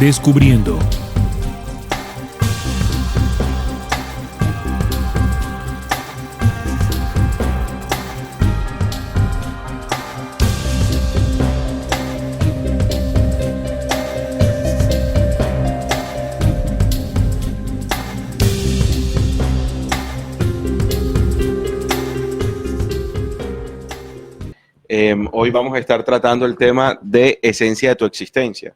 Descubriendo. Hoy vamos a estar tratando el tema de esencia de tu existencia.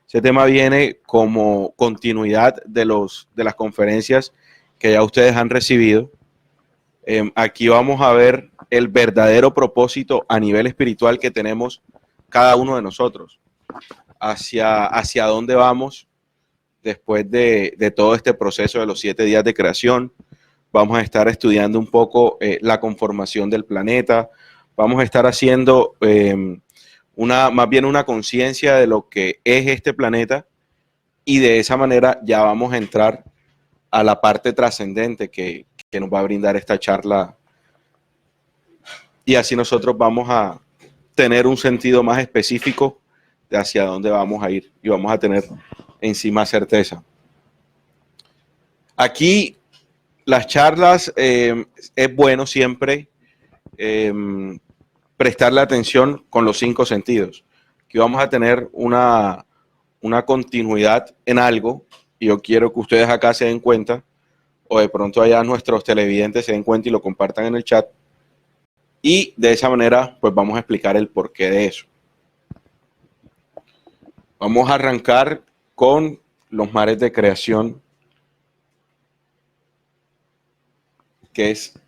Ese tema viene como continuidad de las conferencias que ya ustedes han recibido. Aquí vamos a ver el verdadero propósito a nivel espiritual que tenemos cada uno de nosotros. Hacia dónde vamos después de todo este proceso de los 7 días de creación. Vamos a estar estudiando un poco la conformación del planeta. Vamos a estar haciendo más bien una conciencia de lo que es este planeta, y de esa manera ya vamos a entrar a la parte trascendente que nos va a brindar esta charla, y así nosotros vamos a tener un sentido más específico de hacia dónde vamos a ir y vamos a tener en sí más certeza. Aquí las charlas es bueno siempre prestarle atención con los 5 sentidos. Aquí vamos a tener una continuidad en algo, y yo quiero que ustedes acá se den cuenta, o de pronto allá nuestros televidentes se den cuenta y lo compartan en el chat, y de esa manera pues vamos a explicar el porqué de eso. Vamos a arrancar con los mares de creación, que es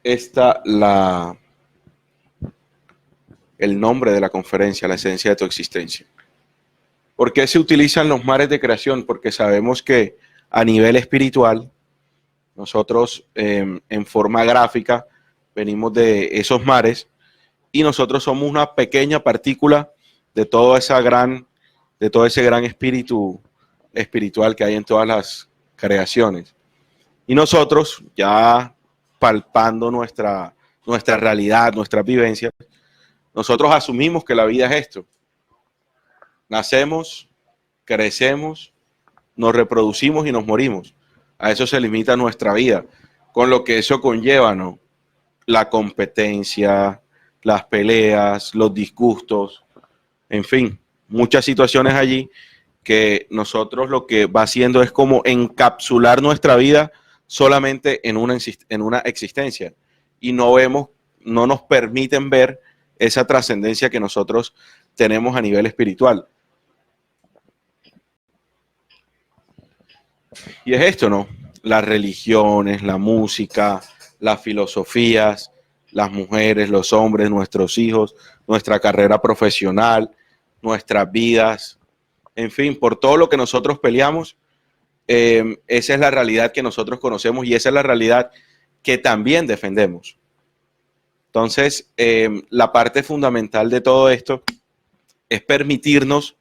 el nombre de la conferencia, la esencia de tu existencia. ¿Por qué se utilizan los mares de creación? Porque sabemos que a nivel espiritual, nosotros en forma gráfica venimos de esos mares, y nosotros somos una pequeña partícula de todo ese gran espíritu espiritual que hay en todas las creaciones. Y nosotros, ya palpando nuestra realidad, nuestras vivencias, nosotros asumimos que la vida es esto. Nacemos, crecemos, nos reproducimos y nos morimos. A eso se limita nuestra vida, con lo que eso conlleva, ¿no? La competencia, las peleas, los disgustos, en fin, muchas situaciones allí que nosotros lo que va haciendo es como encapsular nuestra vida solamente en una existencia, y no nos permiten ver esa trascendencia que nosotros tenemos a nivel espiritual. Y es esto, ¿no? Las religiones, la música, las filosofías, las mujeres, los hombres, nuestros hijos, nuestra carrera profesional, nuestras vidas, en fin, por todo lo que nosotros peleamos, esa es la realidad que nosotros conocemos, y esa es la realidad que también defendemos. Entonces, la parte fundamental de todo esto es permitirnos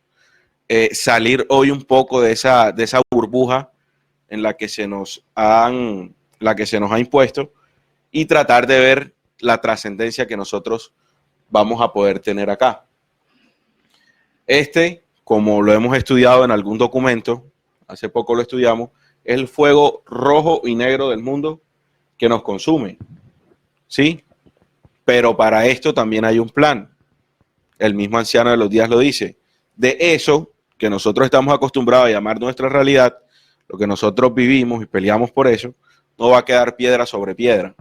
salir hoy un poco de esa burbuja en la que se nos ha impuesto, y tratar de ver la trascendencia que nosotros vamos a poder tener acá. Como lo hemos estudiado en algún documento, hace poco lo estudiamos, es el fuego rojo y negro del mundo que nos consume, ¿sí? Pero para esto también hay un plan. El mismo anciano de los días lo dice. De eso que nosotros estamos acostumbrados a llamar nuestra realidad, lo que nosotros vivimos y peleamos por eso, no va a quedar piedra sobre piedra.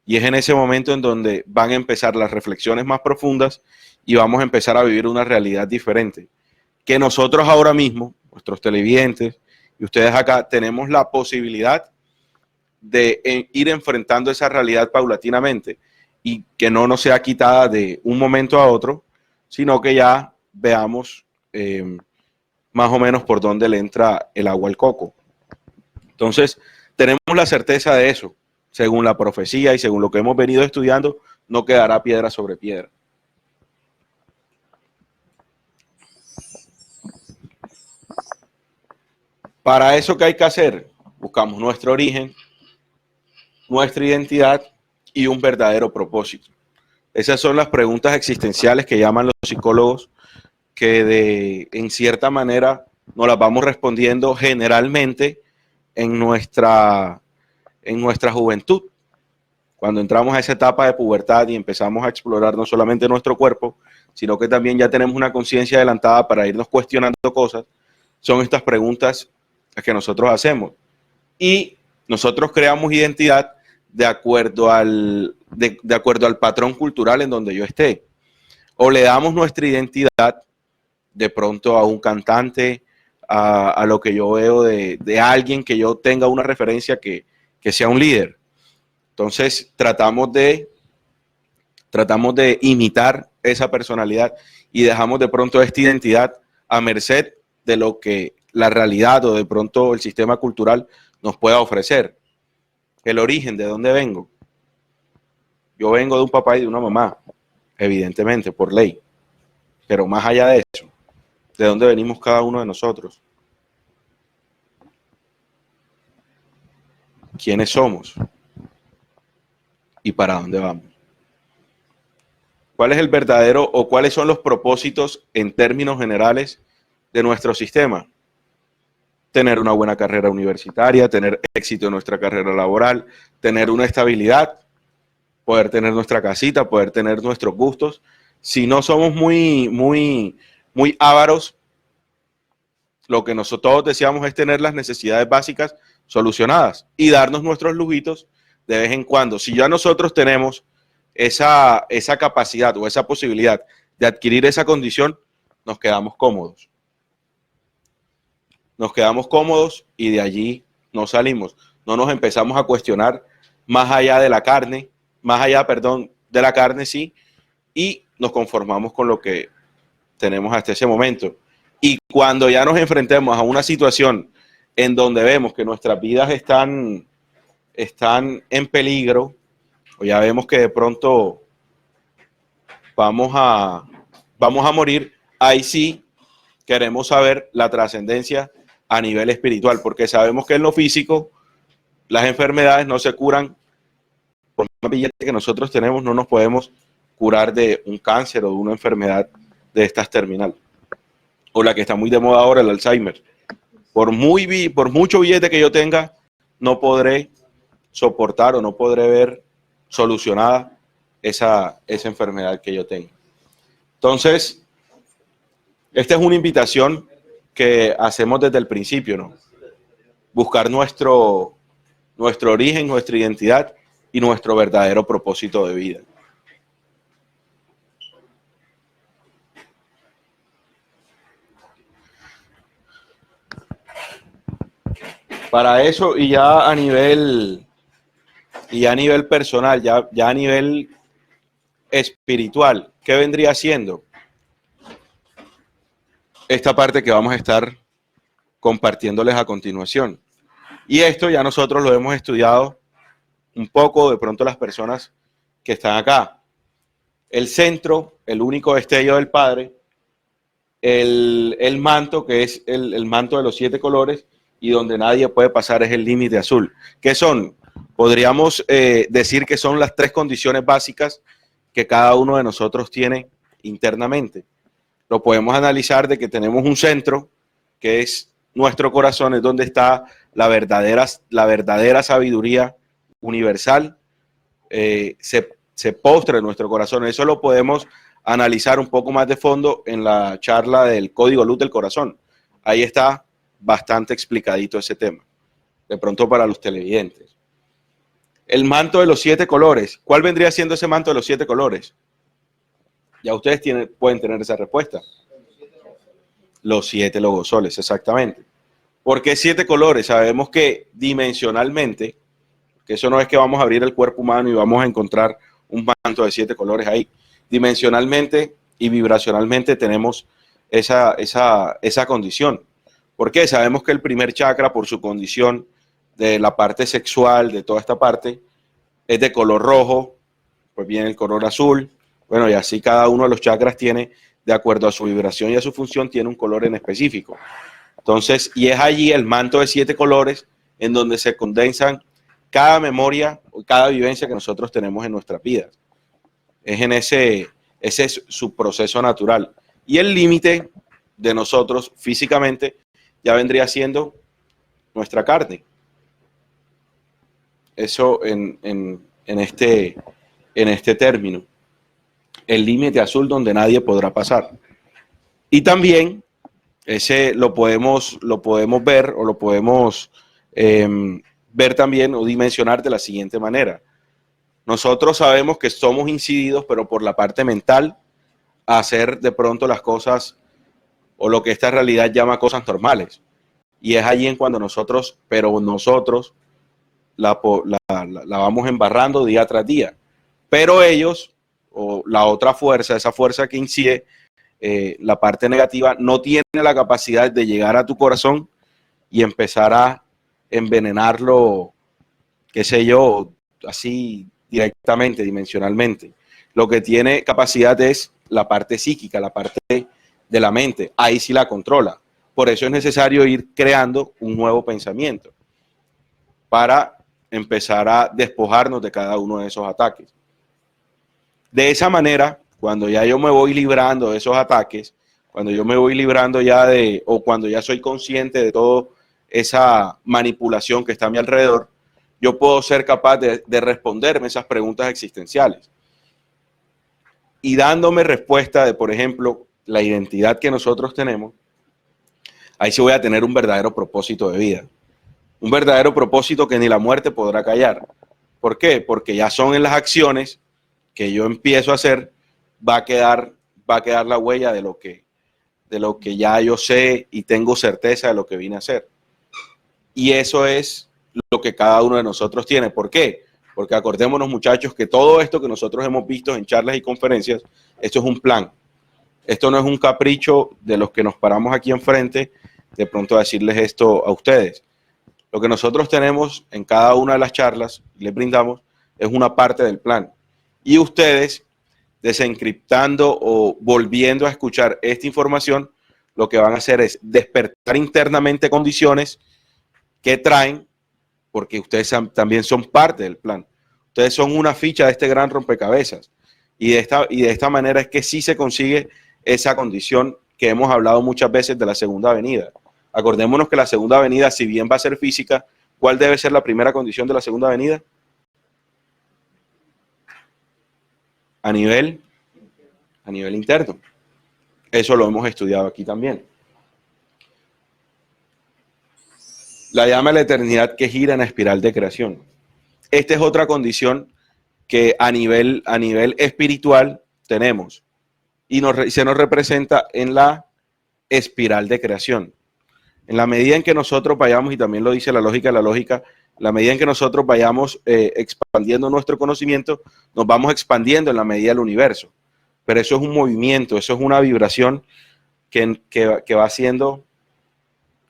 Y es en ese momento en donde van a empezar las reflexiones más profundas, y vamos a empezar a vivir una realidad diferente. Que nosotros ahora mismo, nuestros televidentes y ustedes acá, tenemos la posibilidad de ir enfrentando esa realidad paulatinamente, y que no nos sea quitada de un momento a otro, sino que ya veamos más o menos por dónde le entra el agua al coco. Entonces, tenemos la certeza de eso. Según la profecía y según lo que hemos venido estudiando, no quedará piedra sobre piedra. Para eso, ¿qué hay que hacer? Buscamos nuestro origen, nuestra identidad y un verdadero propósito. Esas son las preguntas existenciales que llaman los psicólogos, que en cierta manera nos las vamos respondiendo generalmente en nuestra juventud. Cuando entramos a esa etapa de pubertad y empezamos a explorar no solamente nuestro cuerpo, sino que también ya tenemos una conciencia adelantada para irnos cuestionando cosas, son estas preguntas que nosotros hacemos. Y nosotros creamos identidad de acuerdo al patrón cultural en donde yo esté. O le damos nuestra identidad de pronto a un cantante, a lo que yo veo de alguien que yo tenga una referencia que sea un líder. Entonces tratamos de imitar esa personalidad y dejamos de pronto esta identidad a merced de lo que la realidad o de pronto el sistema cultural nos pueda ofrecer. El origen, ¿de dónde vengo? Yo vengo de un papá y de una mamá, evidentemente, por ley. Pero más allá de eso, ¿de dónde venimos cada uno de nosotros? ¿Quiénes somos? ¿Y para dónde vamos? ¿Cuál es el verdadero o cuáles son los propósitos en términos generales de nuestro sistema? Tener una buena carrera universitaria, tener éxito en nuestra carrera laboral, tener una estabilidad, poder tener nuestra casita, poder tener nuestros gustos. Si no somos muy ávaros, lo que nosotros todos deseamos es tener las necesidades básicas solucionadas y darnos nuestros lujitos de vez en cuando. Si ya nosotros tenemos esa capacidad o esa posibilidad de adquirir esa condición, nos quedamos cómodos. Nos quedamos cómodos y de allí no salimos. No nos empezamos a cuestionar más allá de la carne, de la carne, sí, y nos conformamos con lo que tenemos hasta ese momento. Y cuando ya nos enfrentemos a una situación en donde vemos que nuestras vidas están en peligro, o ya vemos que de pronto vamos a morir, ahí sí queremos saber la trascendencia a nivel espiritual, porque sabemos que en lo físico las enfermedades no se curan. Por más billete que nosotros tenemos, no nos podemos curar de un cáncer o de una enfermedad de estas terminales. O la que está muy de moda ahora, el Alzheimer. Por mucho billete que yo tenga, no podré soportar o no podré ver solucionada esa enfermedad que yo tengo. Entonces, esta es una invitación que hacemos desde el principio, ¿no? Buscar nuestro origen, nuestra identidad y nuestro verdadero propósito de vida. Para eso, y ya a nivel personal, ya a nivel espiritual, ¿qué vendría siendo? Esta parte que vamos a estar compartiéndoles a continuación. Y esto ya nosotros lo hemos estudiado un poco, de pronto las personas que están acá. El centro, el único destello del Padre, el manto, que es el manto de los 7 colores, y donde nadie puede pasar es el límite azul. ¿Qué son? Podríamos decir que son las 3 condiciones básicas que cada uno de nosotros tiene internamente. Lo podemos analizar de que tenemos un centro, que es nuestro corazón, es donde está la verdadera sabiduría universal, se postra en nuestro corazón. Eso lo podemos analizar un poco más de fondo en la charla del Código Luz del Corazón. Ahí está bastante explicadito ese tema, de pronto para los televidentes. El manto de los 7 colores. ¿Cuál vendría siendo ese manto de los 7 colores? Ya ustedes pueden tener esa respuesta. Los 7 logosoles, exactamente. ¿Por qué 7 colores? Sabemos que dimensionalmente, que eso no es que vamos a abrir el cuerpo humano y vamos a encontrar un manto de 7 colores ahí. Dimensionalmente y vibracionalmente tenemos esa condición. ¿Por qué? Sabemos que el primer chakra, por su condición de la parte sexual, de toda esta parte, es de color rojo, pues viene el color azul. Bueno, y así cada uno de los chakras tiene, de acuerdo a su vibración y a su función, tiene un color en específico. Entonces, y es allí el manto de 7 colores en donde se condensan cada memoria o cada vivencia que nosotros tenemos en nuestras vidas. Ese es su proceso natural. Y el límite de nosotros físicamente ya vendría siendo nuestra carne. Eso en este término. El límite azul donde nadie podrá pasar. Y también ese lo podemos ver o lo podemos ver también o dimensionar de la siguiente manera. Nosotros sabemos que somos incididos, pero por la parte mental, a hacer de pronto las cosas o lo que esta realidad llama cosas normales. Y es allí en cuando nosotros la vamos embarrando día tras día. Pero ellos, o la otra fuerza, esa fuerza que incide, la parte negativa, no tiene la capacidad de llegar a tu corazón y empezar a envenenarlo, qué sé yo, así directamente, dimensionalmente. Lo que tiene capacidad es la parte psíquica, la parte de la mente. Ahí sí la controla. Por eso es necesario ir creando un nuevo pensamiento para empezar a despojarnos de cada uno de esos ataques. De esa manera, cuando ya yo me voy librando de esos ataques, cuando yo me voy librando ya o cuando ya soy consciente de toda esa manipulación que está a mi alrededor, yo puedo ser capaz de responderme esas preguntas existenciales. Y dándome respuesta de, por ejemplo, la identidad que nosotros tenemos, ahí sí voy a tener un verdadero propósito de vida. Un verdadero propósito que ni la muerte podrá callar. ¿Por qué? Porque ya son en las acciones que yo empiezo a hacer, va a quedar la huella de lo que ya yo sé y tengo certeza de lo que vine a hacer. Y eso es lo que cada uno de nosotros tiene. ¿Por qué? Porque acordémonos, muchachos, que todo esto que nosotros hemos visto en charlas y conferencias, esto es un plan. Esto no es un capricho de los que nos paramos aquí enfrente de pronto a decirles esto a ustedes. Lo que nosotros tenemos en cada una de las charlas y les brindamos es una parte del plan. Y ustedes, desencriptando o volviendo a escuchar esta información, lo que van a hacer es despertar internamente condiciones que traen, porque ustedes también son parte del plan. Ustedes son una ficha de este gran rompecabezas. Y de esta manera es que sí se consigue esa condición que hemos hablado muchas veces de la segunda avenida. Acordémonos que la segunda avenida, si bien va a ser física, ¿cuál debe ser la primera condición de la segunda avenida? A nivel interno. Eso lo hemos estudiado aquí también. La llama de la eternidad que gira en la espiral de creación. Esta es otra condición que a nivel espiritual tenemos y se nos representa en la espiral de creación. En la medida en que nosotros vayamos, y también lo dice la lógica, la medida en que nosotros vayamos expandiendo nuestro conocimiento, nos vamos expandiendo en la medida del universo. Pero eso es un movimiento, eso es una vibración que va haciendo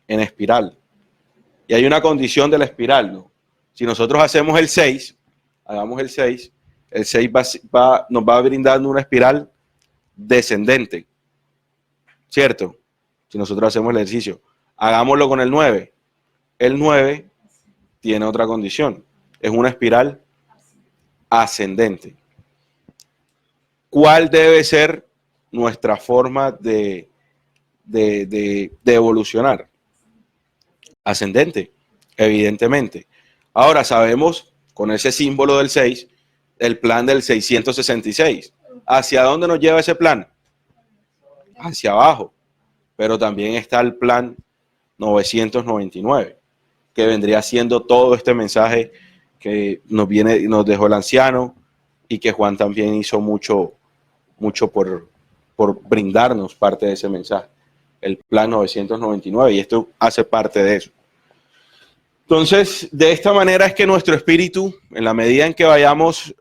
en espiral. Y hay una condición de la espiral, ¿no? Si nosotros hacemos el 6, hagamos el 6 nos va brindando una espiral descendente, ¿cierto? Si nosotros hacemos el ejercicio. Hagámoslo con el 9. El 9 tiene otra condición. Es una espiral ascendente. ¿Cuál debe ser nuestra forma de evolucionar? Ascendente, evidentemente. Ahora sabemos, con ese símbolo del 6, el plan del 666. ¿Hacia dónde nos lleva ese plan? Hacia abajo. Pero también está el plan 999, que vendría siendo todo este mensaje que nos dejó el anciano y que Juan también hizo mucho por brindarnos parte de ese mensaje, el plan 999, y esto hace parte de eso. Entonces, de esta manera es que nuestro espíritu, en la medida en que vayamos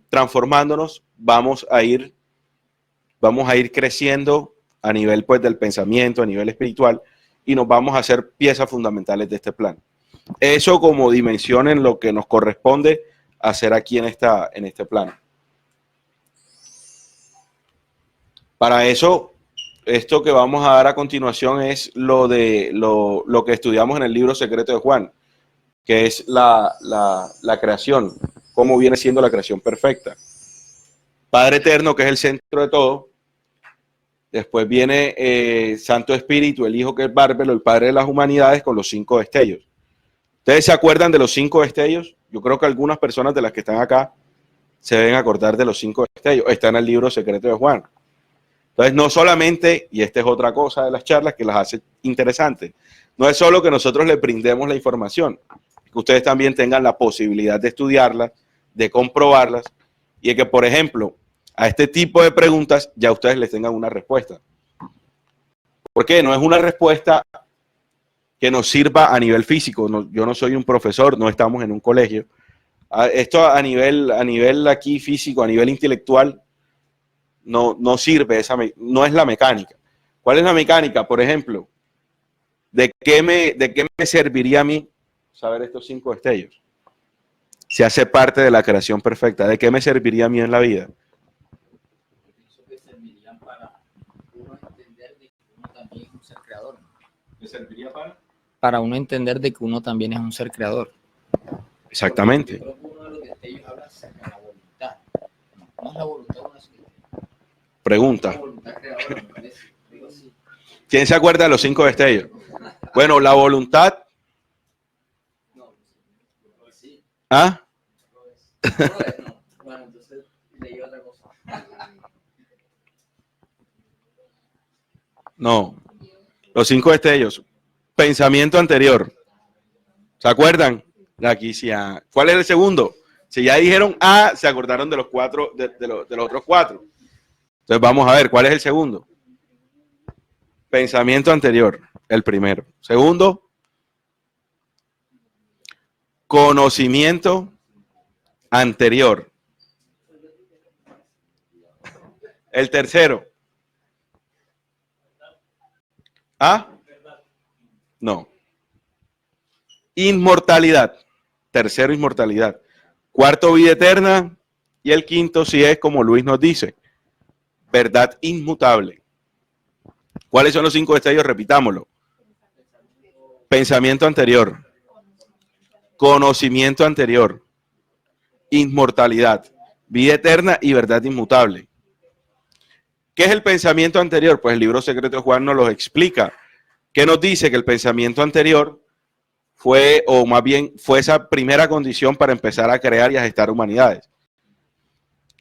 transformándonos, vamos a ir creciendo a nivel pues del pensamiento, a nivel espiritual, y nos vamos a hacer piezas fundamentales de este plan. Eso como dimensión en lo que nos corresponde hacer aquí en este plano. Para eso, esto que vamos a dar a continuación es lo que estudiamos en el libro secreto de Juan, que es la creación, cómo viene siendo la creación perfecta. Padre eterno, que es el centro de todo, Después viene Santo Espíritu, el Hijo que es Bárbaro, el Padre de las Humanidades, con los 5 destellos. ¿Ustedes se acuerdan de los 5 destellos? Yo creo que algunas personas de las que están acá se deben acordar de los 5 destellos. Está en el libro secreto de Juan. Entonces, no solamente, y esta es otra cosa de las charlas que las hace interesantes, no es solo que nosotros les brindemos la información, que ustedes también tengan la posibilidad de estudiarlas, de comprobarlas, y de que, por ejemplo, a este tipo de preguntas ya ustedes les tengan una respuesta. Porque no es una respuesta que nos sirva a nivel físico. No, yo no soy un profesor, no estamos en un colegio. Esto a nivel aquí físico, a nivel intelectual, no sirve, no es la mecánica. ¿Cuál es la mecánica? Por ejemplo, ¿de qué me serviría a mí saber estos 5 destellos? Si hace parte de la creación perfecta, ¿de qué me serviría a mí en la vida? Que servirían para uno entender de que uno también es un ser creador. ¿Me serviría para uno entender de que uno también es un ser creador? Exactamente. Yo creo que uno de los destellos habla acerca de la voluntad. No es la voluntad una Pregunta. la voluntad creadora, me parece. Digo, sí. ¿Quién se acuerda de los 5 destellos? Bueno, la voluntad. No, sí. ¿Ah? No. Bueno, entonces leí otra cosa. No. Los 5 destellos. Pensamiento anterior. ¿Se acuerdan? Aquí sí. ¿Cuál es el segundo? Si ya dijeron A, se acordaron de los 4, de los otros 4. Entonces vamos a ver, ¿cuál es el segundo? Pensamiento anterior, el primero. Segundo, conocimiento anterior. El tercero. ¿Ah? No. Inmortalidad. Tercero, inmortalidad. Cuarto, vida eterna. Y el quinto, si es como Luis nos dice, verdad inmutable. ¿Cuáles son los 5 destellos? Repitámoslo. Pensamiento anterior. Conocimiento anterior. Inmortalidad. Vida eterna y verdad inmutable. ¿Qué es el pensamiento anterior? Pues el libro secreto de Juan nos lo explica. ¿Qué nos dice? Que el pensamiento anterior fue, o más bien, fue esa primera condición para empezar a crear y a gestar humanidades.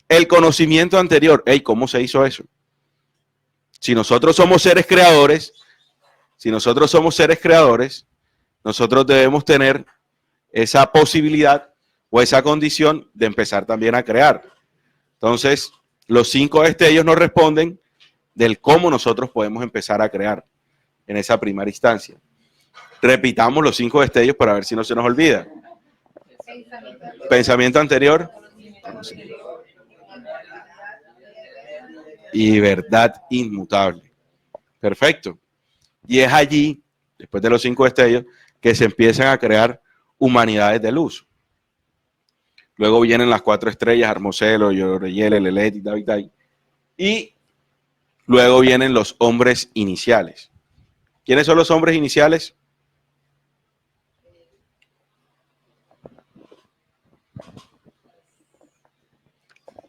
El conocimiento anterior, ¿cómo se hizo eso? Si nosotros somos seres creadores, nosotros debemos tener esa posibilidad o esa condición de empezar también a crear. Entonces, los 5 destellos nos responden del cómo nosotros podemos empezar a crear en esa primera instancia. Repitamos los 5 destellos para ver si no se nos olvida. Pensamiento anterior y verdad inmutable. Perfecto. Y es allí, después de los 5 destellos, que se empiezan a crear humanidades de luz. Luego vienen las 4 estrellas, Armocelo, Yoreyele, Lelet y Davitai. Y luego vienen los hombres iniciales. ¿Quiénes son los hombres iniciales?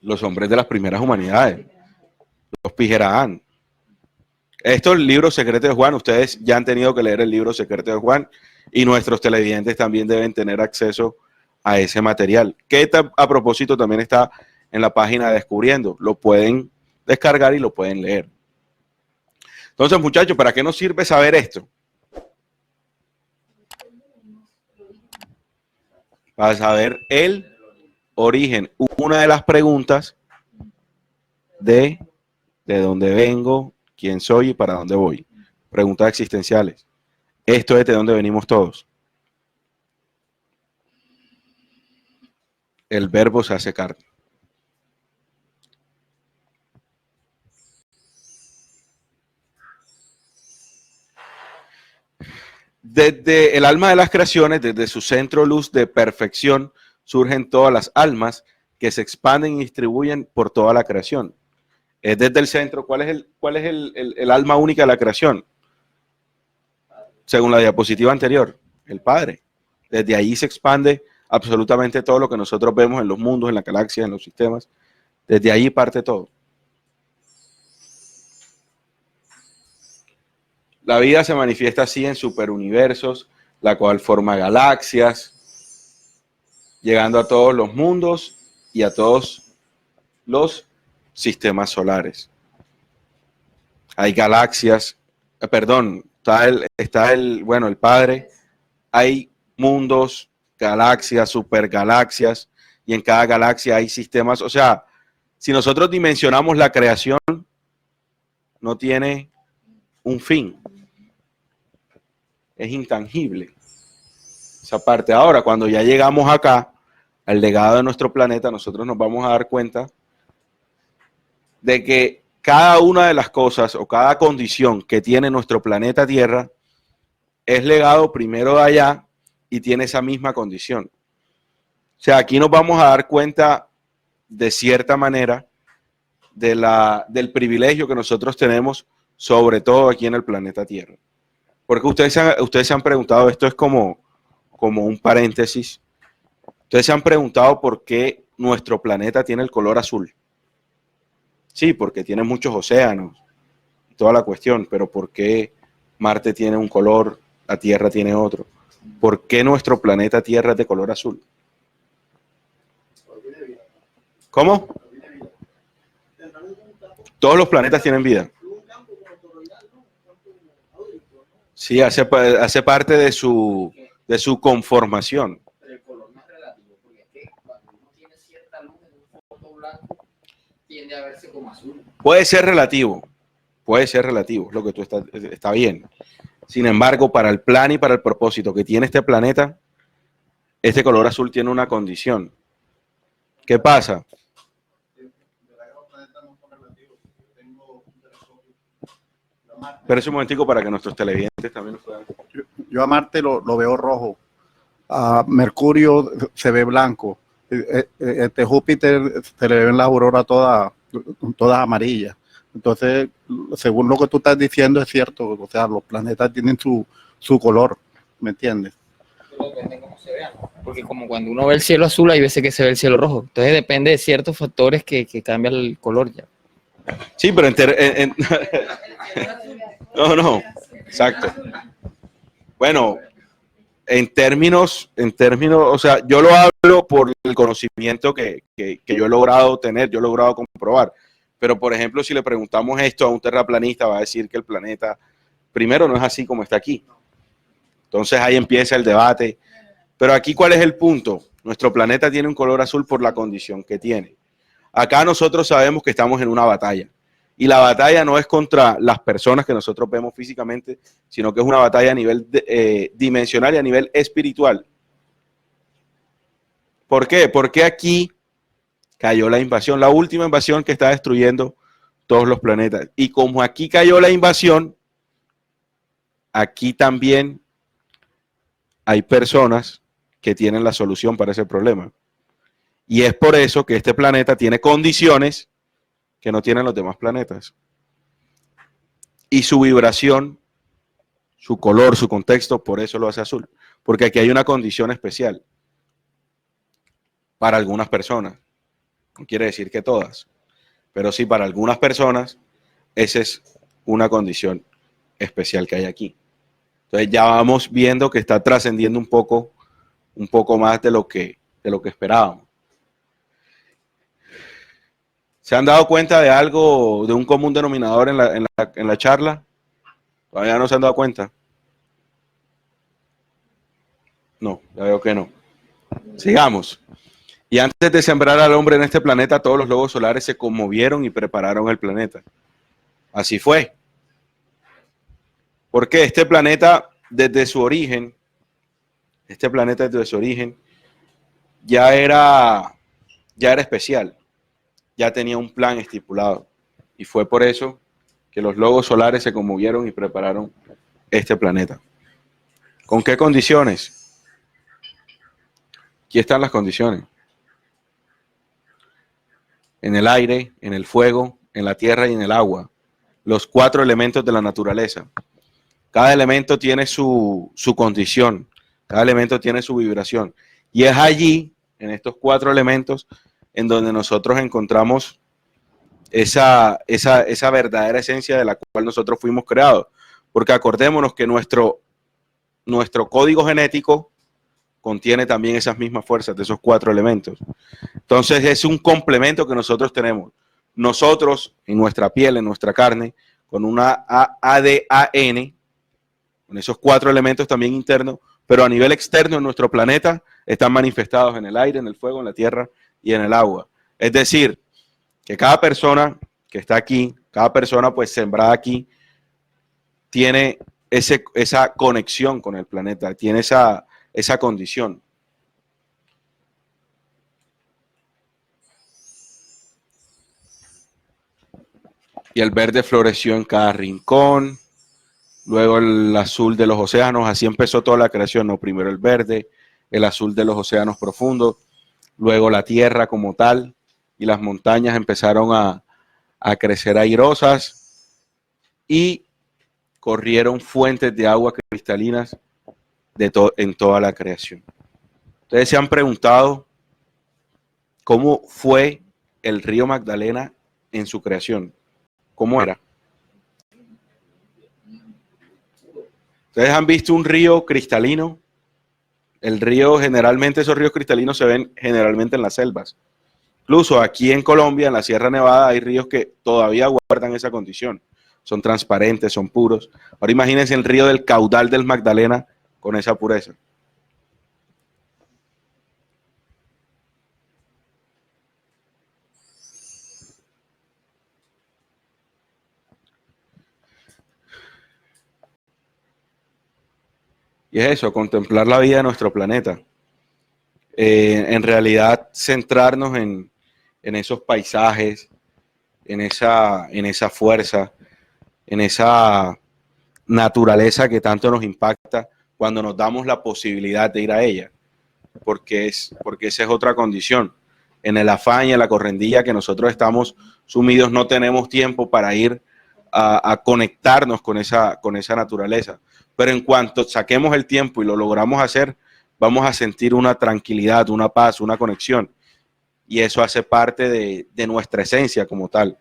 Los hombres de las primeras humanidades. Los Pijeraán. Estos libros secretos de Juan, ustedes ya han tenido que leer el libro secreto de Juan y nuestros televidentes también deben tener acceso a ese material, que a propósito también está en la página de Descubriendo. Lo pueden descargar y lo pueden leer. Entonces, muchachos, ¿para qué nos sirve saber esto? Para saber el origen. Una de las preguntas de dónde vengo, quién soy y para dónde voy. Preguntas existenciales. Esto es de dónde venimos todos. El verbo se hace carne. Desde el alma de las creaciones, desde su centro luz de perfección, surgen todas las almas que se expanden y distribuyen por toda la creación. Es desde el centro. ¿Cuál es el alma única de la creación? Según la diapositiva anterior, el Padre. Desde ahí se expande absolutamente todo lo que nosotros vemos en los mundos, en la galaxia, en los sistemas. Desde ahí parte todo. La vida se manifiesta así en superuniversos, la cual forma galaxias, llegando a todos los mundos y a todos los sistemas solares. Hay galaxias, perdón, bueno, el Padre, hay mundos, galaxias, supergalaxias, y en cada galaxia hay sistemas. O sea, si nosotros dimensionamos la creación, no tiene un fin. Es intangible esa parte. Ahora, cuando ya llegamos acá, al legado de nuestro planeta, nosotros nos vamos a dar cuenta de que cada una de las cosas o cada condición que tiene nuestro planeta Tierra es legado primero de allá y tiene esa misma condición. O sea, aquí nos vamos a dar cuenta de cierta manera del privilegio que nosotros tenemos, sobre todo aquí en el planeta Tierra. Porque ustedes se han preguntado, esto es como un paréntesis, ustedes se han preguntado por qué nuestro planeta tiene el color azul. Sí, porque tiene muchos océanos, toda la cuestión, pero ¿por qué Marte tiene un color, la Tierra tiene otro? ¿Por qué nuestro planeta Tierra es de color azul? ¿Cómo? Todos los planetas tienen vida. Sí, hace parte de su conformación. Pero el color no es relativo, porque es que cuando uno tiene cierta luz en un foco blanco, tiende a verse como azul. Puede ser relativo, lo que tú está bien. Sin embargo, para el plan y para el propósito que tiene este planeta, este color azul tiene una condición. ¿Qué pasa? Pero es un momentico para que nuestros televidentes también lo puedan. Yo a Marte lo veo rojo, a Mercurio se ve blanco, Júpiter se le ven las auroras todas amarillas. Entonces, según lo que tú estás diciendo es cierto, o sea, los planetas tienen su color, ¿me entiendes? Depende de cómo se vean, porque como cuando uno ve el cielo azul, hay veces que se ve el cielo rojo. Entonces depende de ciertos factores que cambian el color ya. Sí, pero no, exacto. Bueno, en términos, o sea, yo lo hablo por el conocimiento que yo he logrado tener, yo he logrado comprobar. Pero, por ejemplo, si le preguntamos esto a un terraplanista, va a decir que el planeta, primero, no es así como está aquí. Entonces ahí empieza el debate. Pero aquí, ¿cuál es el punto? Nuestro planeta tiene un color azul por la condición que tiene. Acá nosotros sabemos que estamos en una batalla. Y la batalla no es contra las personas que nosotros vemos físicamente, sino que es una batalla a nivel dimensional y a nivel espiritual. ¿Por qué? Porque aquí cayó la invasión, la última invasión que está destruyendo todos los planetas. Y como aquí cayó la invasión, aquí también hay personas que tienen la solución para ese problema. Y es por eso que este planeta tiene condiciones que no tienen los demás planetas. Y su vibración, su color, su contexto, por eso lo hace azul. Porque aquí hay una condición especial para algunas personas. No quiere decir que todas, pero sí para algunas personas, esa es una condición especial que hay aquí. Entonces ya vamos viendo que está trascendiendo un poco más de lo que esperábamos. ¿Se han dado cuenta de algo, de un común denominador en la charla? ¿Todavía no se han dado cuenta? No, ya veo que no. Sigamos. Y antes de sembrar al hombre en este planeta, todos los lobos solares se conmovieron y prepararon el planeta. Así fue. Porque este planeta, desde su origen, ya era especial. Ya tenía un plan estipulado. Y fue por eso que los lobos solares se conmovieron y prepararon este planeta. ¿Con qué condiciones? Aquí están las condiciones. En el aire, en el fuego, en la tierra y en el agua. Los 4 elementos de la naturaleza. Cada elemento tiene su condición. Cada elemento tiene su vibración. Y es allí, en estos 4 elementos, en donde nosotros encontramos esa verdadera esencia de la cual nosotros fuimos creados. porque acordémonos que nuestro código genético contiene también esas mismas fuerzas de esos 4 elementos. Entonces es un complemento que nosotros tenemos. Nosotros, en nuestra piel, en nuestra carne, con una ADAN, con esos 4 elementos también internos, pero a nivel externo en nuestro planeta están manifestados en el aire, en el fuego, en la tierra y en el agua. Es decir, que cada persona que está aquí, cada persona pues sembrada aquí, tiene esa conexión con el planeta, tiene esa condición. Y el verde floreció en cada rincón, luego el azul de los océanos, así empezó toda la creación, ¿no? Primero el verde, el azul de los océanos profundos, luego la tierra como tal, y las montañas empezaron a crecer airosas, y corrieron fuentes de agua cristalinas en toda la creación. Ustedes se han preguntado cómo fue el río Magdalena en su creación, cómo era. Ustedes han visto un río cristalino. El río, generalmente esos ríos cristalinos se ven generalmente en las selvas. Incluso aquí en Colombia, en la Sierra Nevada, hay ríos que todavía guardan esa condición. Son transparentes, son puros. Ahora imagínense el río del caudal del Magdalena con esa pureza. Y es eso, contemplar la vida de nuestro planeta. En realidad, centrarnos en esos paisajes, en esa fuerza, en esa naturaleza que tanto nos impacta cuando nos damos la posibilidad de ir a ella, porque esa es otra condición. En el afán y en la correndilla que nosotros estamos sumidos, no tenemos tiempo para ir a conectarnos con esa naturaleza. Pero en cuanto saquemos el tiempo y lo logramos hacer, vamos a sentir una tranquilidad, una paz, una conexión. Y eso hace parte de nuestra esencia como tal.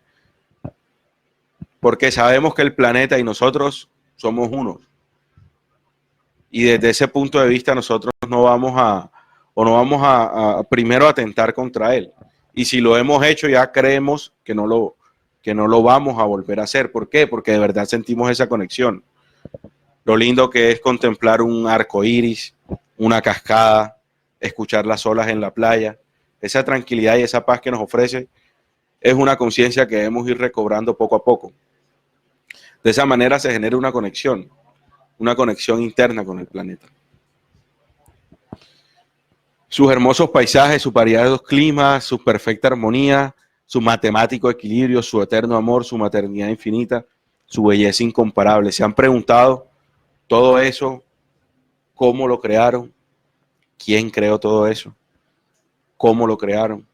Porque sabemos que el planeta y nosotros somos uno. Y desde ese punto de vista nosotros no vamos a primero atentar contra él. Y si lo hemos hecho, ya creemos que no lo vamos a volver a hacer. ¿Por qué? Porque de verdad sentimos esa conexión. Lo lindo que es contemplar un arco iris, una cascada, escuchar las olas en la playa. Esa tranquilidad y esa paz que nos ofrece es una conciencia que debemos ir recobrando poco a poco. De esa manera se genera una conexión interna con el planeta. Sus hermosos paisajes, sus variados climas, su perfecta armonía, su matemático equilibrio, su eterno amor, su maternidad infinita, su belleza incomparable. ¿Se han preguntado todo eso? ¿Cómo lo crearon? ¿Quién creó todo eso? ¿Cómo lo crearon?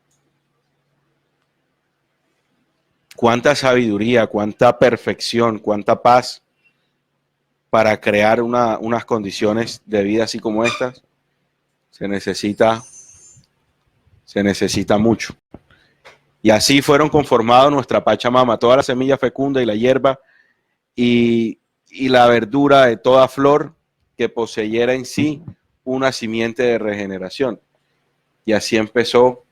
Cuánta sabiduría, cuánta perfección, cuánta paz para crear unas condiciones de vida así como estas. Se necesita mucho. Y así fueron conformados nuestra Pachamama, toda la semilla fecunda y la hierba y la verdura de toda flor que poseyera en sí una simiente de regeneración. Y así empezó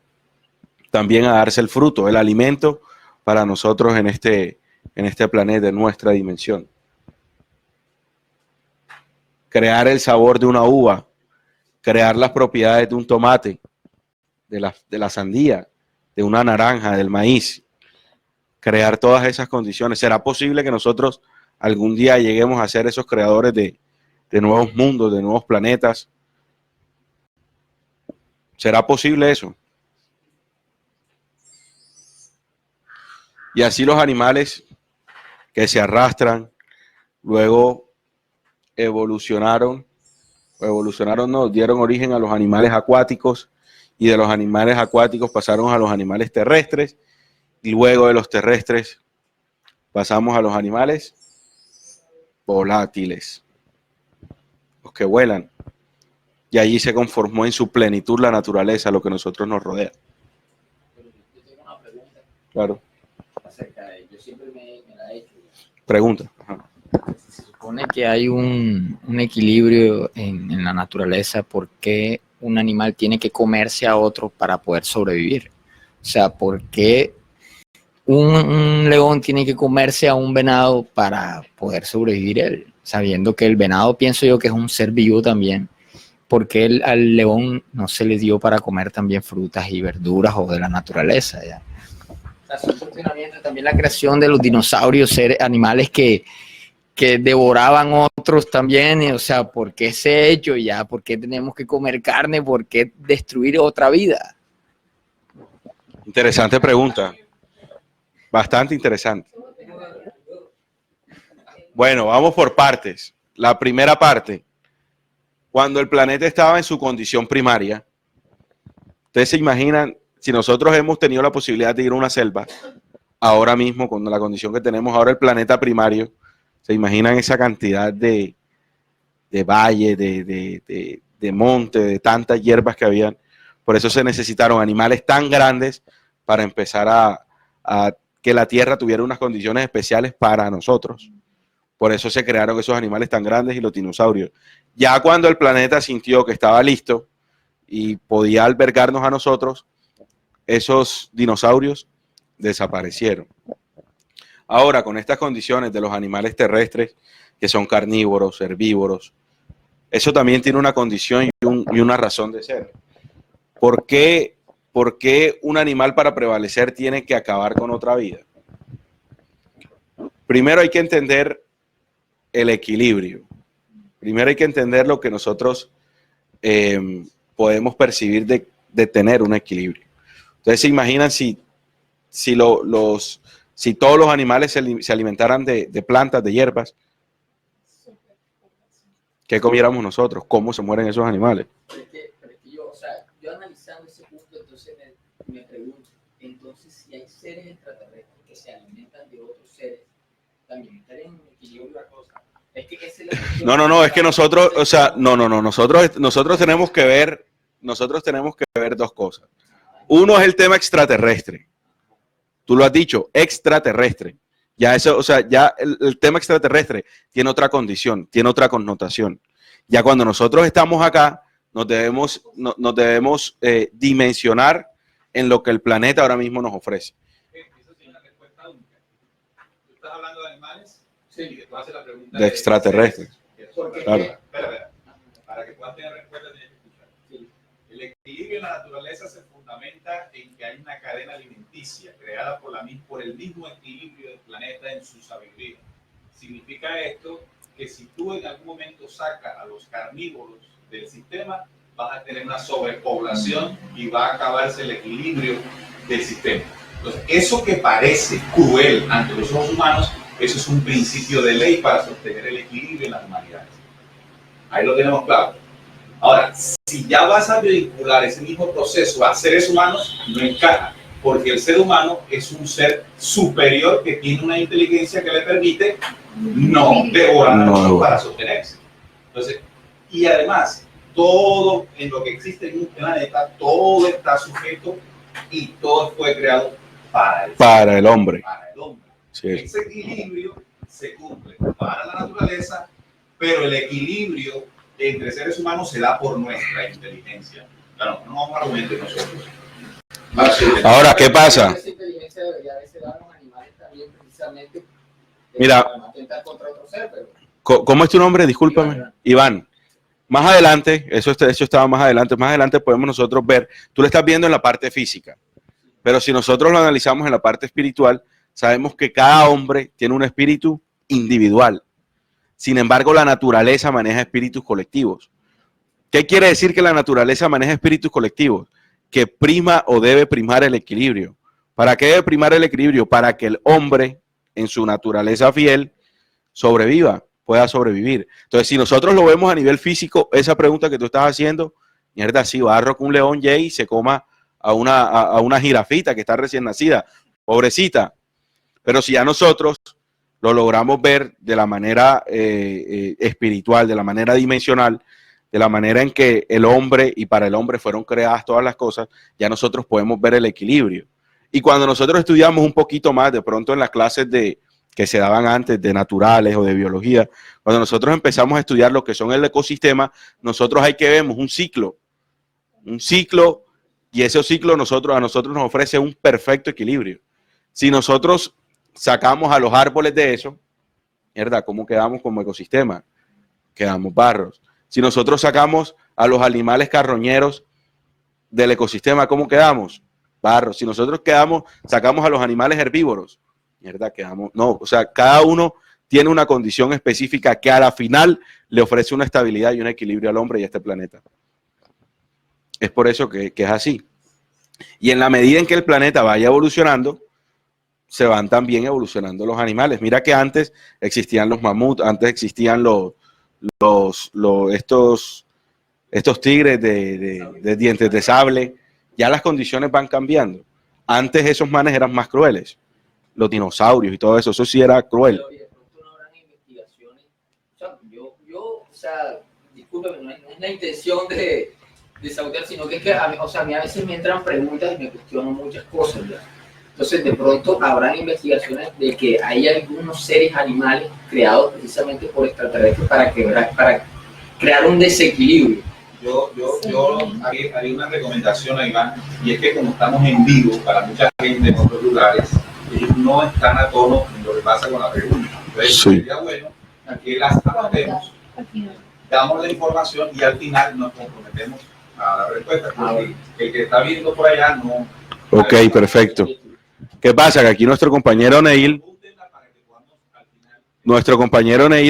también a darse el fruto, el alimento para nosotros en este planeta, en nuestra dimensión. Crear el sabor de una uva, crear las propiedades de un tomate, de la sandía, de una naranja, del maíz, crear todas esas condiciones. ¿Será posible que nosotros algún día lleguemos a ser esos creadores de nuevos mundos, de nuevos planetas? ¿Será posible eso? Y así los animales que se arrastran, luego evolucionaron, no, dieron origen a los animales acuáticos, y de los animales acuáticos pasaron a los animales terrestres, y luego de los terrestres pasamos a los animales volátiles, los que vuelan. Y allí se conformó en su plenitud la naturaleza, lo que nosotros nos rodea. Pero yo tengo una pregunta Claro. acerca de, yo siempre me la he hecho. Pregunta. Ajá. Se supone supone que hay un equilibrio en la naturaleza, porque un animal tiene que comerse a otro para poder sobrevivir. O sea, ¿por qué un león tiene que comerse a un venado para poder sobrevivir él? Sabiendo que el venado, pienso yo, que es un ser vivo también. ¿Por qué al león no se le dio para comer también frutas y verduras o de la naturaleza? ¿Ya? O sea, son cuestionamientos. También la creación de los dinosaurios, seres, animales que devoraban otros también. O sea, ¿por qué ese hecho ya? ¿Por qué tenemos que comer carne? ¿Por qué destruir otra vida? Interesante pregunta. Bastante interesante. Bueno, vamos por partes. La primera parte. Cuando el planeta estaba en su condición primaria, ustedes se imaginan, si nosotros hemos tenido la posibilidad de ir a una selva, ahora mismo, con la condición que tenemos ahora el planeta primario, se imaginan esa cantidad de valle, de monte, de tantas hierbas que habían. Por eso se necesitaron animales tan grandes para empezar a que la Tierra tuviera unas condiciones especiales para nosotros. Por eso se crearon esos animales tan grandes y los dinosaurios. Ya cuando el planeta sintió que estaba listo y podía albergarnos a nosotros, esos dinosaurios desaparecieron. Ahora, con estas condiciones de los animales terrestres, que son carnívoros, herbívoros, eso también tiene una condición y una razón de ser. ¿Por qué un animal para prevalecer tiene que acabar con otra vida? Primero hay que entender el equilibrio. Primero hay que entender lo que nosotros podemos percibir de tener un equilibrio. Ustedes se imaginan si todos los animales se alimentaran de plantas, de hierbas, ¿qué comiéramos nosotros? ¿Cómo se mueren esos animales? Pero es que yo, o sea, yo analizando ese punto, entonces me pregunto, entonces si hay seres extraterrestres que se alimentan de otros seres, también estarían en equilibrio la cosa. Es que esa es la cuestión. No, es que nosotros, o sea, nosotros tenemos que ver dos cosas. Uno es el tema extraterrestre. Tú lo has dicho, extraterrestre. Ya eso, o sea, ya el tema extraterrestre tiene otra condición, tiene otra connotación. Ya cuando nosotros estamos acá, nos debemos dimensionar en lo que el planeta ahora mismo nos ofrece. Eso tiene una respuesta única. ¿Tú estás hablando de animales? Sí. Y después haces la pregunta De extraterrestres. Porque Claro. Espera. Para que puedas tener respuesta tienes que escuchar. Sí. El equilibrio en la naturaleza se fundamenta en que hay una cadena alimenticia creada por el mismo equilibrio del planeta en su sabiduría. Significa esto que si tú en algún momento sacas a los carnívoros del sistema, vas a tener una sobrepoblación y va a acabarse el equilibrio del sistema. Entonces, eso que parece cruel ante los ojos humanos, eso es un principio de ley para sostener el equilibrio en las humanidades. Ahí lo tenemos claro. Ahora, si ya vas a vincular ese mismo proceso a seres humanos, no encaja, porque el ser humano es un ser superior que tiene una inteligencia que le permite no devorar para sostenerse. Entonces, y además, todo en lo que existe en un planeta, todo está sujeto y todo fue creado para el hombre. Para el hombre. Sí. Ese equilibrio se cumple para la naturaleza, pero el equilibrio entre seres humanos se da por nuestra inteligencia. Claro, no vamos a argumentar nosotros. Ahora, ¿qué pasa? Esa inteligencia debería haberse dado a los animales también, precisamente. Mira. Para no atentar contra otro ser, pero... ¿Cómo es tu nombre? Discúlpame. Iván. Más adelante, eso estaba más adelante podemos nosotros ver, tú lo estás viendo en la parte física, pero si nosotros lo analizamos en la parte espiritual, sabemos que cada hombre tiene un espíritu individual. Sin embargo, la naturaleza maneja espíritus colectivos. ¿Qué quiere decir que la naturaleza maneja espíritus colectivos? Que prima o debe primar el equilibrio. ¿Para qué debe primar el equilibrio? Para que el hombre, en su naturaleza fiel, sobreviva, pueda sobrevivir. Entonces, si nosotros lo vemos a nivel físico, esa pregunta que tú estás haciendo, mierda, sí, barro con un león y se coma a una jirafita que está recién nacida, pobrecita. Pero si ya nosotros lo logramos ver de la manera espiritual, de la manera dimensional, de la manera en que el hombre y para el hombre fueron creadas todas las cosas, ya nosotros podemos ver el equilibrio. Y cuando nosotros estudiamos un poquito más, de pronto en las clases de que se daban antes de naturales o de biología. Cuando nosotros empezamos a estudiar lo que son el ecosistema, nosotros hay que vemos un ciclo, y ese ciclo a nosotros nos ofrece un perfecto equilibrio. Si nosotros sacamos a los árboles de eso, ¿verdad? ¿Cómo quedamos como ecosistema? Quedamos barros. Si nosotros sacamos a los animales carroñeros del ecosistema, ¿cómo quedamos? Barros. Si nosotros sacamos a los animales herbívoros, ¿verdad? Quedamos, no, o sea, cada uno tiene una condición específica que a la final le ofrece una estabilidad y un equilibrio al hombre y a este planeta. Es por eso que es así. Y en la medida en que el planeta vaya evolucionando, se van también evolucionando los animales. Mira que antes existían los mamuts, antes existían estos tigres de dientes de sable. Ya las condiciones van cambiando. Antes esos manes eran más crueles. Los dinosaurios y todo eso sí era cruel. Pero de pronto no habrán investigaciones. O sea, discúlpeme, no es la intención de sabotear, sino que es que a mí a veces me entran preguntas y me cuestiono muchas cosas, ¿ya? Entonces, de pronto habrán investigaciones de que hay algunos seres animales creados precisamente por extraterrestres para crear un desequilibrio. Yo haría una recomendación a Iván, y es que como estamos en vivo para mucha gente en otros lugares, ellos no están a tono en lo que pasa con la pregunta. Entonces, sería bueno que las anotemos, damos la información y al final nos comprometemos a la respuesta. Porque el que está viendo por allá no... Ok, perfecto. ¿Qué pasa? Que aquí nuestro compañero Neil,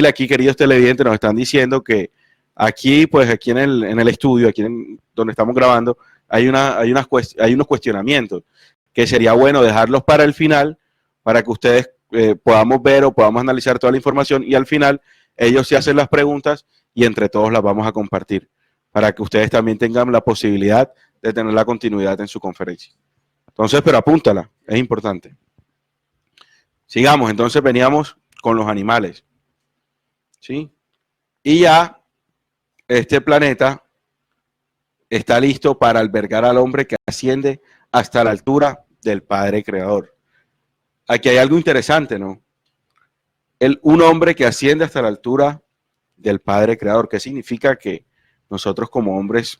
aquí, queridos televidentes, nos están diciendo que aquí, pues aquí en el estudio, donde estamos grabando, hay unos cuestionamientos que sería bueno dejarlos para el final, para que ustedes podamos ver o podamos analizar toda la información, y al final ellos se hacen las preguntas y entre todos las vamos a compartir, para que ustedes también tengan la posibilidad de tener la continuidad en su conferencia. Entonces, pero apúntala, es importante. Sigamos, entonces veníamos con los animales, ¿sí? Y ya este planeta está listo para albergar al hombre que asciende hasta la altura del Padre Creador. Aquí hay algo interesante, ¿no? Un hombre que asciende hasta la altura del Padre Creador, ¿qué significa? Que nosotros como hombres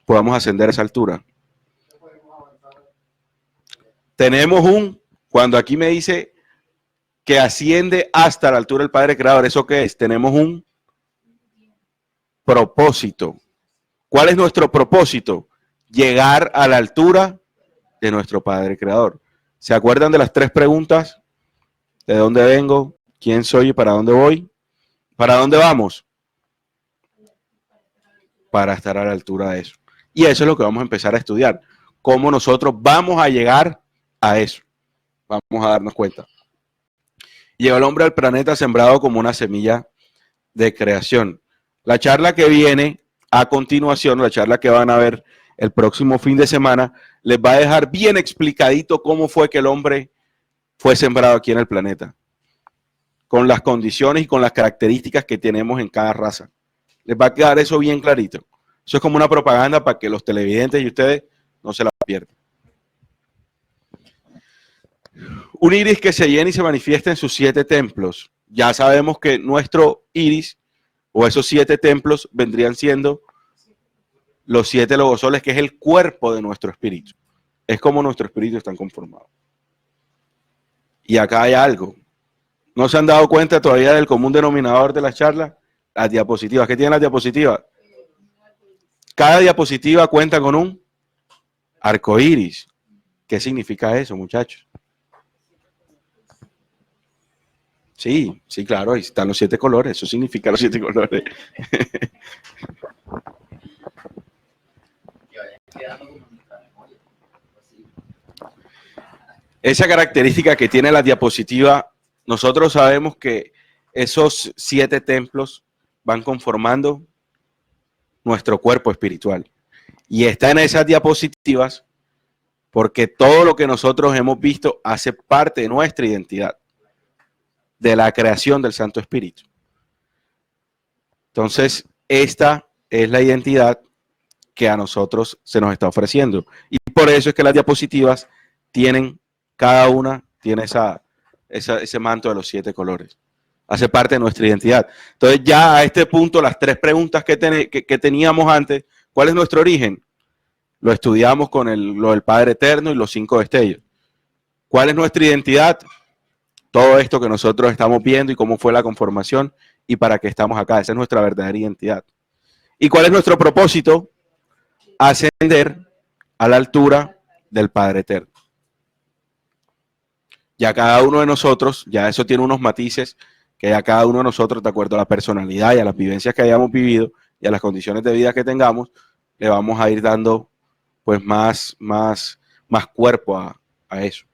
podamos ascender a esa altura. Tenemos cuando aquí me dice que asciende hasta la altura del Padre Creador, ¿eso qué es? Tenemos un propósito. ¿Cuál es nuestro propósito? Llegar a la altura de nuestro Padre Creador. ¿Se acuerdan de las 3 preguntas? ¿De dónde vengo? ¿Quién soy y para dónde voy? ¿Para dónde vamos? Para estar a la altura de eso. Y eso es lo que vamos a empezar a estudiar. Cómo nosotros vamos a llegar a eso. Vamos a darnos cuenta. Llegó el hombre al planeta sembrado como una semilla de creación. La charla que viene a continuación, la charla que van a ver el próximo fin de semana, les va a dejar bien explicadito cómo fue que el hombre fue sembrado aquí en el planeta, con las condiciones y con las características que tenemos en cada raza. Les va a quedar eso bien clarito. Eso es como una propaganda para que los televidentes y ustedes no se la pierdan. Un iris que se llena y se manifiesta en sus 7 templos. Ya sabemos que nuestro iris o esos 7 templos vendrían siendo los 7 logosoles, que es el cuerpo de nuestro espíritu. Es como nuestro espíritu está conformado. Y acá hay algo. ¿No se han dado cuenta todavía del común denominador de la charla? Las diapositivas. ¿Qué tienen las diapositivas? Cada diapositiva cuenta con un arco iris. ¿Qué significa eso, muchachos? Sí, sí, claro, ahí están los 7 colores. Eso significa los 7 colores. Esa característica que tiene la diapositiva, nosotros sabemos que esos 7 templos van conformando nuestro cuerpo espiritual. Y está en esas diapositivas porque todo lo que nosotros hemos visto hace parte de nuestra identidad, de la creación del Santo Espíritu. Entonces, esta es la identidad que a nosotros se nos está ofreciendo. Y por eso es que las diapositivas tienen, cada una tiene esa ese manto de los 7 colores. Hace parte de nuestra identidad. Entonces ya a este punto, las 3 preguntas que teníamos antes, ¿cuál es nuestro origen? Lo estudiamos con lo del Padre Eterno y los 5 destellos. ¿Cuál es nuestra identidad? Todo esto que nosotros estamos viendo y cómo fue la conformación y para qué estamos acá. Esa es nuestra verdadera identidad. ¿Y cuál es nuestro propósito? Ascender a la altura del Padre Eterno. Ya cada uno de nosotros, ya eso tiene unos matices, que ya cada uno de nosotros, de acuerdo a la personalidad y a las vivencias que hayamos vivido y a las condiciones de vida que tengamos, le vamos a ir dando pues más cuerpo a eso.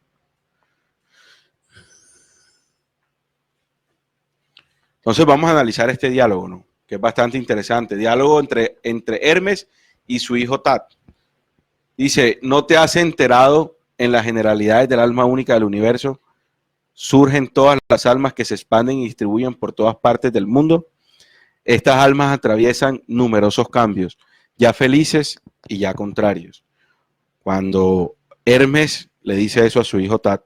Entonces vamos a analizar este diálogo, ¿no? Que es bastante interesante. Diálogo entre Hermes y su hijo Tat. Dice, ¿no te has enterado en las generalidades del alma única del universo? Surgen todas las almas que se expanden y distribuyen por todas partes del mundo. Estas almas atraviesan numerosos cambios, ya felices y ya contrarios. Cuando Hermes le dice eso a su hijo Tat,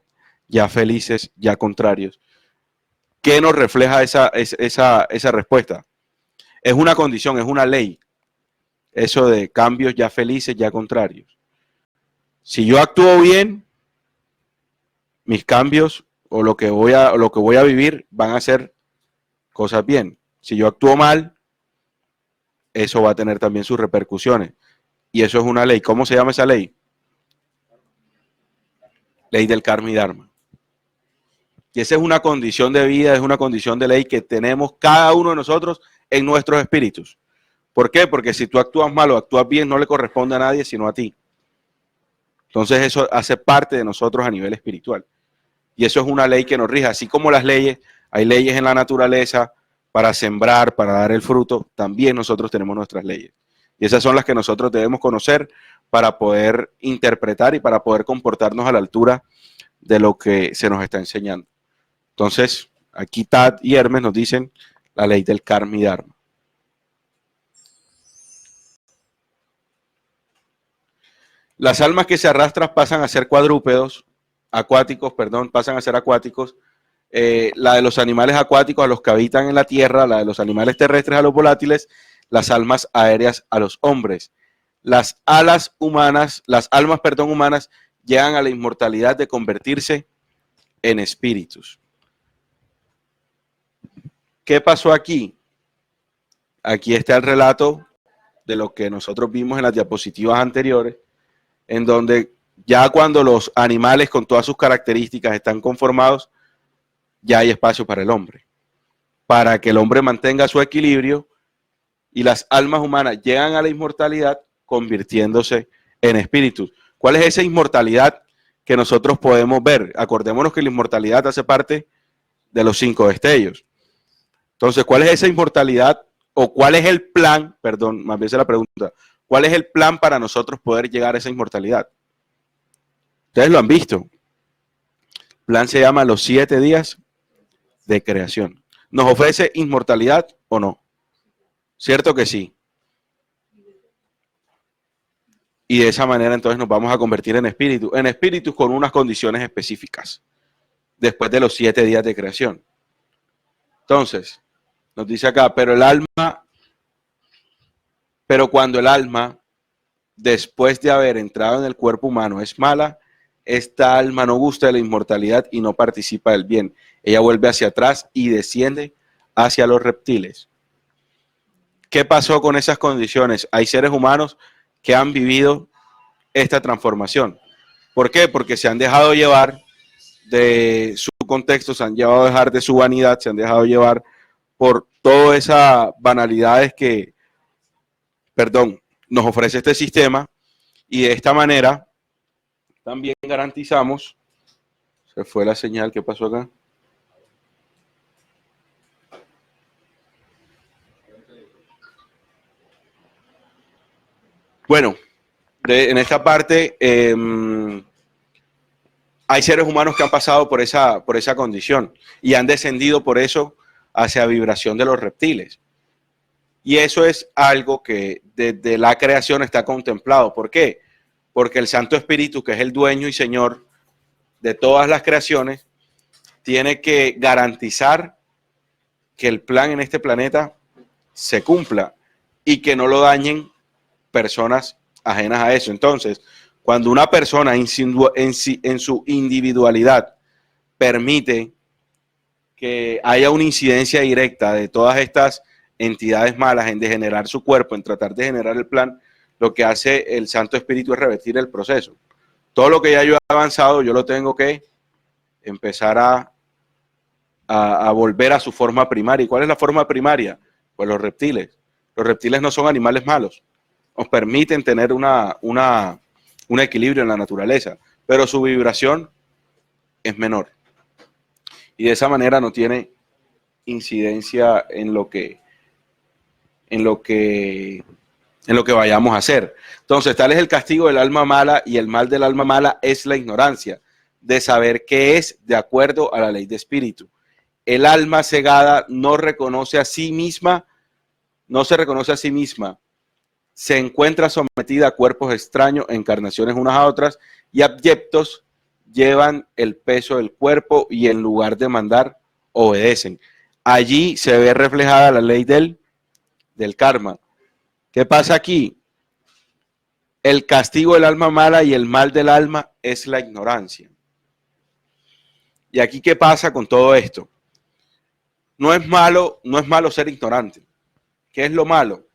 ya felices, ya contrarios, ¿qué nos refleja esa respuesta? Es una condición, es una ley. Eso de cambios ya felices, ya contrarios. Si yo actúo bien, mis cambios o lo que voy a vivir van a ser cosas bien. Si yo actúo mal, eso va a tener también sus repercusiones. Y eso es una ley. ¿Cómo se llama esa ley? Ley del karma y dharma. Y esa es una condición de vida, es una condición de ley que tenemos cada uno de nosotros en nuestros espíritus. ¿Por qué? Porque si tú actúas mal o actúas bien, no le corresponde a nadie sino a ti. Entonces eso hace parte de nosotros a nivel espiritual. Y eso es una ley que nos rige. Así como las leyes, hay leyes en la naturaleza para sembrar, para dar el fruto, también nosotros tenemos nuestras leyes. Y esas son las que nosotros debemos conocer para poder interpretar y para poder comportarnos a la altura de lo que se nos está enseñando. Entonces, aquí Tat y Hermes nos dicen la ley del karma y dharma. Las almas que se arrastran pasan a ser cuadrúpedos, pasan a ser acuáticos. La de los animales acuáticos a los que habitan en la tierra, la de los animales terrestres a los volátiles, las almas aéreas a los hombres. Las almas humanas llegan a la inmortalidad de convertirse en espíritus. ¿Qué pasó aquí? Aquí está el relato de lo que nosotros vimos en las diapositivas anteriores, en donde ya cuando los animales con todas sus características están conformados, ya hay espacio para el hombre, para que el hombre mantenga su equilibrio y las almas humanas llegan a la inmortalidad convirtiéndose en espíritus. ¿Cuál es esa inmortalidad que nosotros podemos ver? Acordémonos que la inmortalidad hace parte de los 5 destellos. Entonces, ¿cuál es esa inmortalidad o cuál es el plan? Perdón, más bien es la pregunta. ¿Cuál es el plan para nosotros poder llegar a esa inmortalidad? Ustedes lo han visto. El plan se llama los 7 días de creación. ¿Nos ofrece inmortalidad o no? ¿Cierto que sí? Y de esa manera entonces nos vamos a convertir en espíritus con unas condiciones específicas, después de los 7 días de creación. Entonces, nos dice acá, pero cuando el alma, después de haber entrado en el cuerpo humano, es mala, esta alma no gusta de la inmortalidad y no participa del bien. Ella vuelve hacia atrás y desciende hacia los reptiles. ¿Qué pasó con esas condiciones? Hay seres humanos que han vivido esta transformación. ¿Por qué? Porque se han dejado llevar de su contexto, se han llevado a dejar de su vanidad, se han dejado llevar por todas esas banalidades que, nos ofrece este sistema, y de esta manera también garantizamos, se fue la señal, ¿qué pasó acá? Bueno, en esta parte hay seres humanos que han pasado por esa condición y han descendido por eso hacia vibración de los reptiles. Y eso es algo que desde la creación está contemplado. ¿Por qué? Porque el Santo Espíritu, que es el dueño y señor de todas las creaciones, tiene que garantizar que el plan en este planeta se cumpla y que no lo dañen personas ajenas a eso. Entonces, cuando una persona en su individualidad permite que haya una incidencia directa de todas estas entidades malas en degenerar su cuerpo, en tratar de generar el plan, lo que hace el Santo Espíritu es revertir el proceso. Todo lo que ya yo he avanzado, yo lo tengo que empezar a volver a su forma primaria. ¿Y cuál es la forma primaria? Pues los reptiles. Los reptiles no son animales malos. Nos permiten tener un equilibrio en la naturaleza, pero su vibración es menor. Y de esa manera no tiene incidencia en lo que vayamos a hacer. Entonces, tal es el castigo del alma mala, y el mal del alma mala es la ignorancia de saber qué es de acuerdo a la ley de espíritu. El alma cegada no reconoce a sí misma, no se reconoce a sí misma, se encuentra sometida a cuerpos extraños, encarnaciones unas a otras, y abyectos llevan el peso del cuerpo y en lugar de mandar, obedecen. Allí se ve reflejada la ley del karma. ¿Qué pasa aquí? El castigo del alma mala y el mal del alma es la ignorancia. Y aquí, ¿qué pasa con todo esto? No es malo ser ignorante. ¿Qué es lo malo?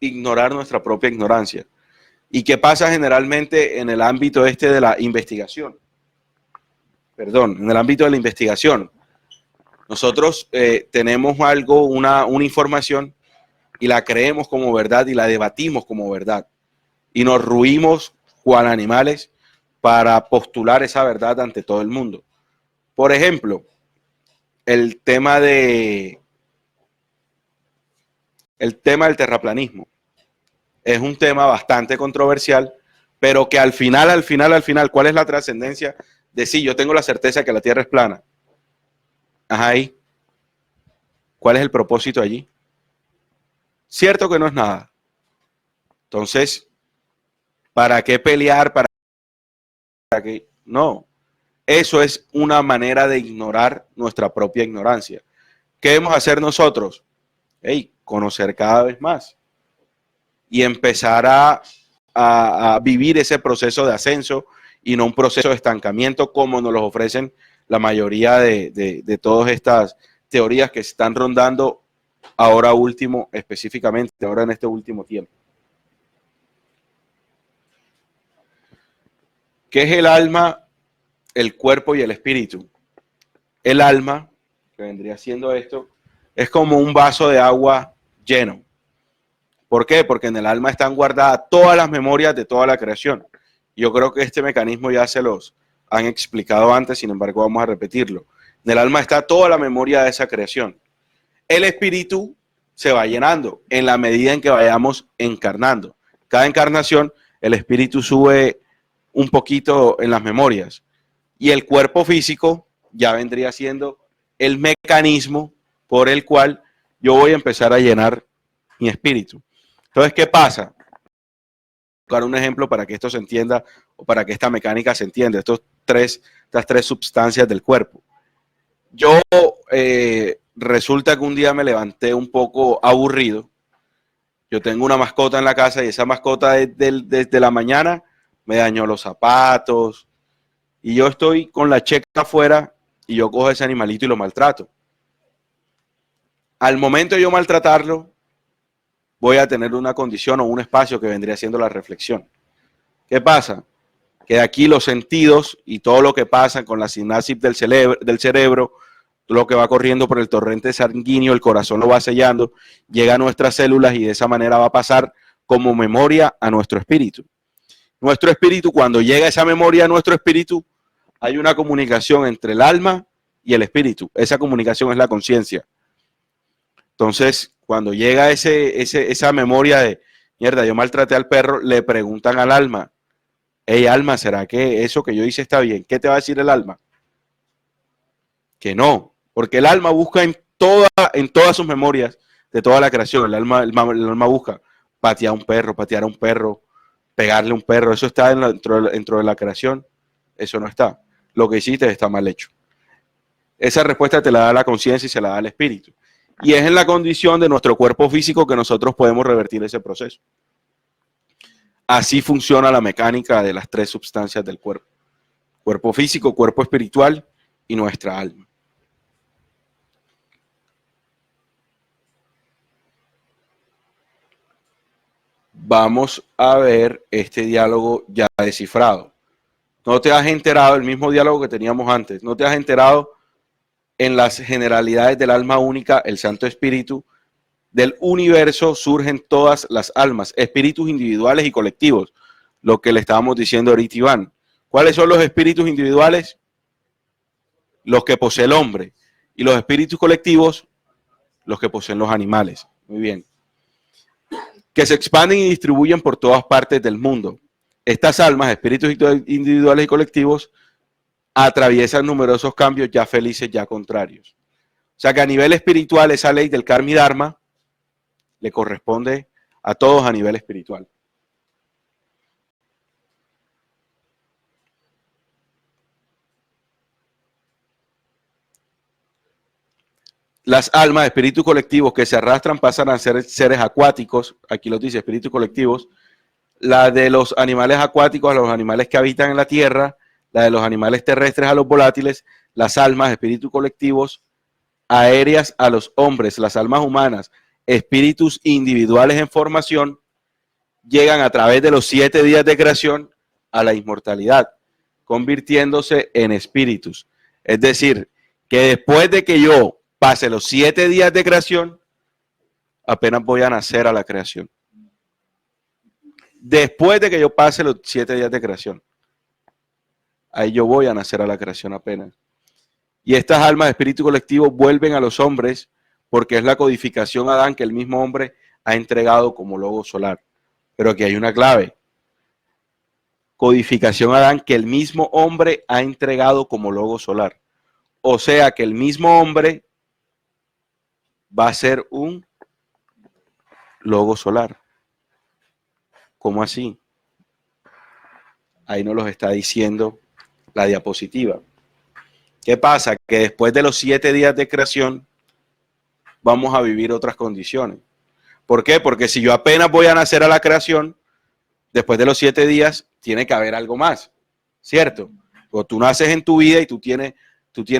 Ignorar nuestra propia ignorancia. ¿Y qué pasa generalmente en el ámbito de la investigación? En el ámbito de la investigación. Nosotros tenemos una información y la creemos como verdad y la debatimos como verdad. Y nos ruimos cual animales para postular esa verdad ante todo el mundo. Por ejemplo, el tema del terraplanismo. Es un tema bastante controversial, pero que al final, ¿cuál es la trascendencia de sí, yo tengo la certeza que la Tierra es plana? Ajá, ahí. ¿Cuál es el propósito allí? Cierto que no es nada. Entonces, ¿para qué pelear? ¿Para qué? No. Eso es una manera de ignorar nuestra propia ignorancia. ¿Qué debemos hacer nosotros? Conocer cada vez más y empezar a vivir ese proceso de ascenso y no un proceso de estancamiento como nos lo ofrecen la mayoría de todas estas teorías que están rondando ahora último, específicamente ahora en este último tiempo. ¿Qué es el alma, el cuerpo y el espíritu? El alma, que vendría siendo esto, es como un vaso de agua lleno. ¿Por qué? Porque en el alma están guardadas todas las memorias de toda la creación. Yo creo que este mecanismo ya se los han explicado antes, sin embargo vamos a repetirlo. En el alma está toda la memoria de esa creación. El espíritu se va llenando en la medida en que vayamos encarnando. Cada encarnación, el espíritu sube un poquito en las memorias. Y el cuerpo físico ya vendría siendo el mecanismo por el cual yo voy a empezar a llenar mi espíritu. Entonces, ¿qué pasa? Voy a dar un ejemplo para que esto se entienda o para que esta mecánica se entienda. Estas tres sustancias del cuerpo. Yo resulta que un día me levanté un poco aburrido. Yo tengo una mascota en la casa y esa mascota desde la mañana me dañó los zapatos y yo estoy con la checa afuera y yo cojo ese animalito y lo maltrato. Al momento de yo maltratarlo, voy a tener una condición o un espacio que vendría siendo la reflexión. ¿Qué pasa? Que aquí los sentidos y todo lo que pasa con la sinapsis del cerebro, lo que va corriendo por el torrente sanguíneo, el corazón lo va sellando, llega a nuestras células y de esa manera va a pasar como memoria a nuestro espíritu. Nuestro espíritu, cuando llega esa memoria a nuestro espíritu, hay una comunicación entre el alma y el espíritu. Esa comunicación es la conciencia. Entonces, cuando llega esa memoria de, mierda, yo maltraté al perro, le preguntan al alma, hey, alma, ¿será que eso que yo hice está bien? ¿Qué te va a decir el alma? Que no, porque el alma busca en todas sus memorias de toda la creación. El alma busca patear a un perro, pegarle a un perro. Eso está dentro de la creación. Eso no está. Lo que hiciste está mal hecho. esa respuesta te la da la conciencia y se la da el espíritu. Y es en la condición de nuestro cuerpo físico que nosotros podemos revertir ese proceso. Así funciona la mecánica de las tres sustancias del cuerpo. Cuerpo físico, cuerpo espiritual y nuestra alma. Vamos a ver este diálogo ya descifrado. No te has enterado, el mismo diálogo que teníamos antes, no te has enterado en las generalidades del alma única, el Santo Espíritu. Del universo surgen todas las almas, espíritus individuales y colectivos, lo que le estábamos diciendo ahorita, Iván. ¿Cuáles son los espíritus individuales? Los que posee el hombre. Y los espíritus colectivos, los que poseen los animales. Muy bien. Que se expanden y distribuyen por todas partes del mundo. Estas almas, espíritus individuales y colectivos, atraviesan numerosos cambios, ya felices, ya contrarios. O sea que a nivel espiritual, esa ley del karma y dharma le corresponde a todos a nivel espiritual. Las almas, espíritus colectivos que se arrastran pasan a ser seres acuáticos, aquí lo dice, espíritus colectivos, la de los animales acuáticos a los animales que habitan en la tierra, la de los animales terrestres a los volátiles, las almas, espíritus colectivos, aéreas a los hombres, las almas humanas, espíritus individuales en formación, llegan a través de los 7 días de creación a la inmortalidad, convirtiéndose en espíritus. Es decir, que después de que yo pase los 7 días de creación, apenas voy a nacer a la creación. Después de que yo pase los 7 días de creación, ahí yo voy a nacer a la creación apenas. Y estas almas de espíritu colectivo vuelven a los hombres porque es la codificación Adán que el mismo hombre ha entregado como logo solar. Pero aquí hay una clave. Codificación Adán que el mismo hombre ha entregado como logo solar. O sea que el mismo hombre va a ser un logo solar. ¿Cómo así? Ahí nos los está diciendo la diapositiva. ¿Qué pasa? Que después de los 7 días de creación vamos a vivir otras condiciones. ¿Por qué? Porque si yo apenas voy a nacer a la creación, después de los 7 días tiene que haber algo más, ¿cierto? Cuando tú naces en tu vida y tú tienes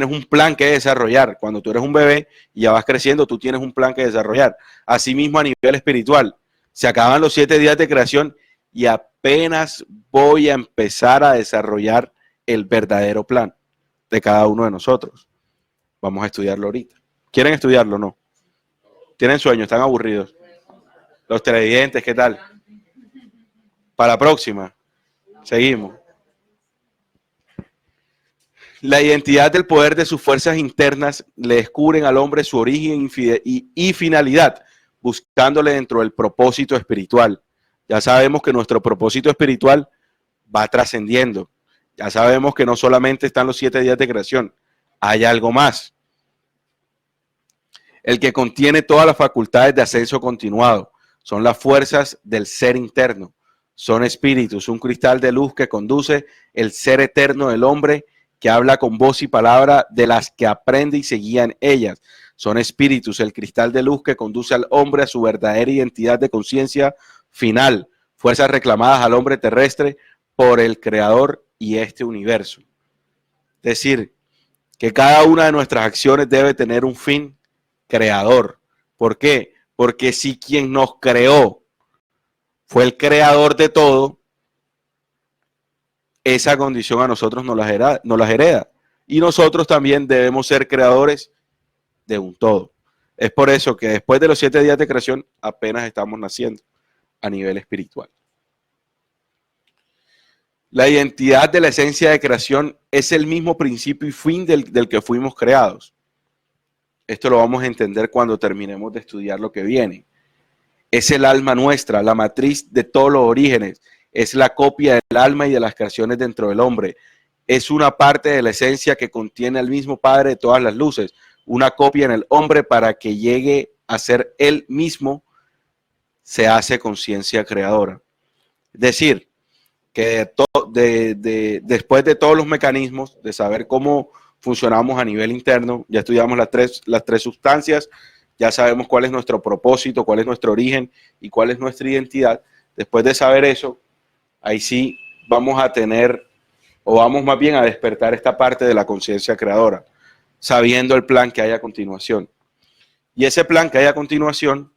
un plan que desarrollar. Cuando tú eres un bebé y ya vas creciendo, tú tienes un plan que desarrollar. Asimismo, a nivel espiritual, se acaban los 7 días de creación y apenas voy a empezar a desarrollar el verdadero plan de cada uno de nosotros. Vamos a estudiarlo ahorita. ¿Quieren estudiarlo o no? ¿Tienen sueño? ¿Están aburridos? Los televidentes, ¿qué tal? Para la próxima. Seguimos. La identidad del poder de sus fuerzas internas le descubren al hombre su origen y finalidad, buscándole dentro del propósito espiritual. Ya sabemos que nuestro propósito espiritual va trascendiendo. Ya sabemos que no solamente están los 7 días de creación, hay algo más. El que contiene todas las facultades de ascenso continuado. Son las fuerzas del ser interno. Son espíritus, un cristal de luz que conduce el ser eterno del hombre, que habla con voz y palabra de las que aprende y se guía en ellas. Son espíritus, el cristal de luz que conduce al hombre a su verdadera identidad de conciencia final. Fuerzas reclamadas al hombre terrestre por el Creador y este universo. Es decir, que cada una de nuestras acciones debe tener un fin creador. ¿Por qué? Porque si quien nos creó fue el creador de todo, esa condición a nosotros nos las hereda. Y nosotros también debemos ser creadores de un todo. Es por eso que después de los 7 días de creación apenas estamos naciendo a nivel espiritual. La identidad de la esencia de creación es el mismo principio y fin del que fuimos creados. Esto lo vamos a entender cuando terminemos de estudiar lo que viene. Es el alma nuestra, la matriz de todos los orígenes. Es la copia del alma y de las creaciones dentro del hombre. Es una parte de la esencia que contiene al mismo Padre de todas las luces. Una copia en el hombre para que llegue a ser él mismo, se hace conciencia creadora. Es decir, que después de todos los mecanismos, de saber cómo funcionamos a nivel interno, ya estudiamos las tres sustancias, ya sabemos cuál es nuestro propósito, cuál es nuestro origen y cuál es nuestra identidad. Después de saber eso, ahí sí vamos a tener, o vamos más bien a despertar esta parte de la conciencia creadora, sabiendo el plan que hay a continuación. Y ese plan que hay a continuación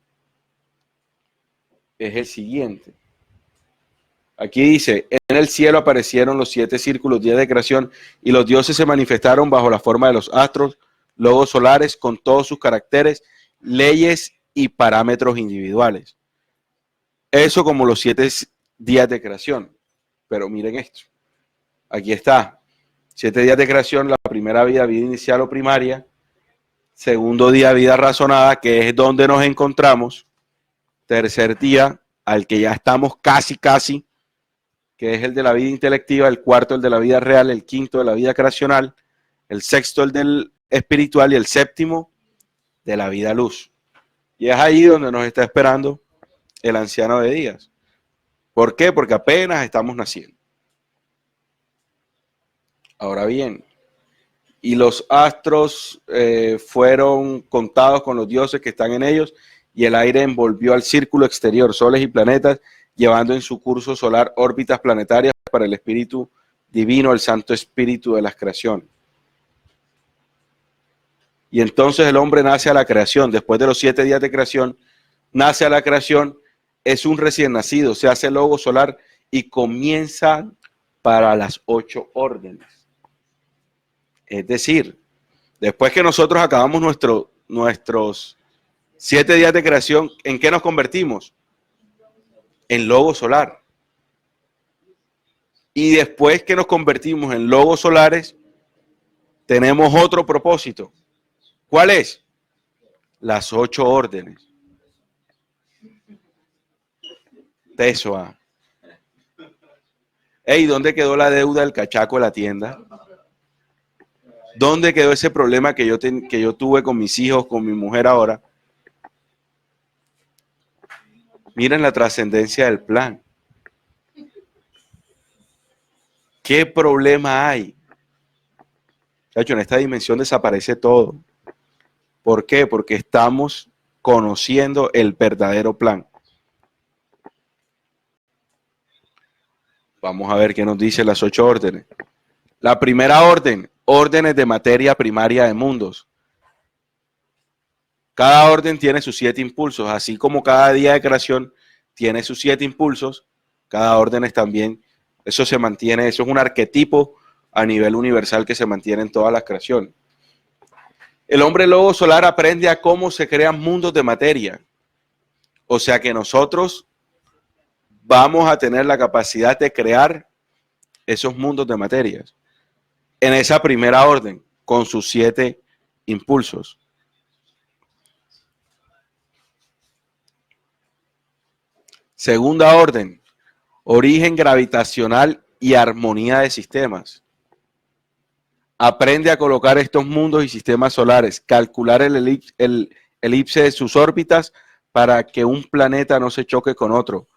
es el siguiente. Aquí dice, en el cielo aparecieron los 7 círculos, días de creación, y los dioses se manifestaron bajo la forma de los astros, logos solares, con todos sus caracteres, leyes y parámetros individuales. Eso como los 7 días de creación. Pero miren esto. Aquí está. 7 días de creación, la primera vida, vida inicial o primaria. Segundo día, vida razonada, que es donde nos encontramos. Tercer día, al que ya estamos casi, que es el de la vida intelectiva. El cuarto, el de la vida real. El quinto, de la vida creacional. El sexto, el del espiritual. Y el séptimo, de la vida luz. Y es ahí donde nos está esperando el anciano de días. ¿Por qué? Porque apenas estamos naciendo. Ahora bien, y los astros fueron contados con los dioses que están en ellos, y el aire envolvió al círculo exterior, soles y planetas, llevando en su curso solar órbitas planetarias para el espíritu divino, el santo espíritu de las creaciones. Y entonces el hombre nace a la creación, después de los 7 días de creación, nace a la creación, es un recién nacido, se hace logo solar y comienza para las 8 órdenes. Es decir, después que nosotros acabamos nuestros 7 días de creación, ¿en qué nos convertimos? En logo solar. Y después que nos convertimos en logos solares, tenemos otro propósito. ¿Cuál es? Las 8 órdenes. Tesoa. Ey, ¿dónde quedó la deuda del cachaco de la tienda? ¿Dónde quedó ese problema que yo tuve con mis hijos, con mi mujer ahora? Miren la trascendencia del plan. ¿Qué problema hay? De hecho, en esta dimensión desaparece todo. ¿Por qué? Porque estamos conociendo el verdadero plan. Vamos a ver qué nos dicen las 8 órdenes. La primera orden, órdenes de materia primaria de mundos. Cada orden tiene sus 7 impulsos, así como cada día de creación tiene sus 7 impulsos, cada orden es también, eso se mantiene, eso es un arquetipo a nivel universal que se mantiene en todas las creaciones. El hombre lobo solar aprende a cómo se crean mundos de materia. O sea que nosotros vamos a tener la capacidad de crear esos mundos de materias en esa primera orden, con sus 7 impulsos. Segunda orden, origen gravitacional y armonía de sistemas. Aprende a colocar estos mundos y sistemas solares, calcular el elipse de sus órbitas para que un planeta no se choque con otro.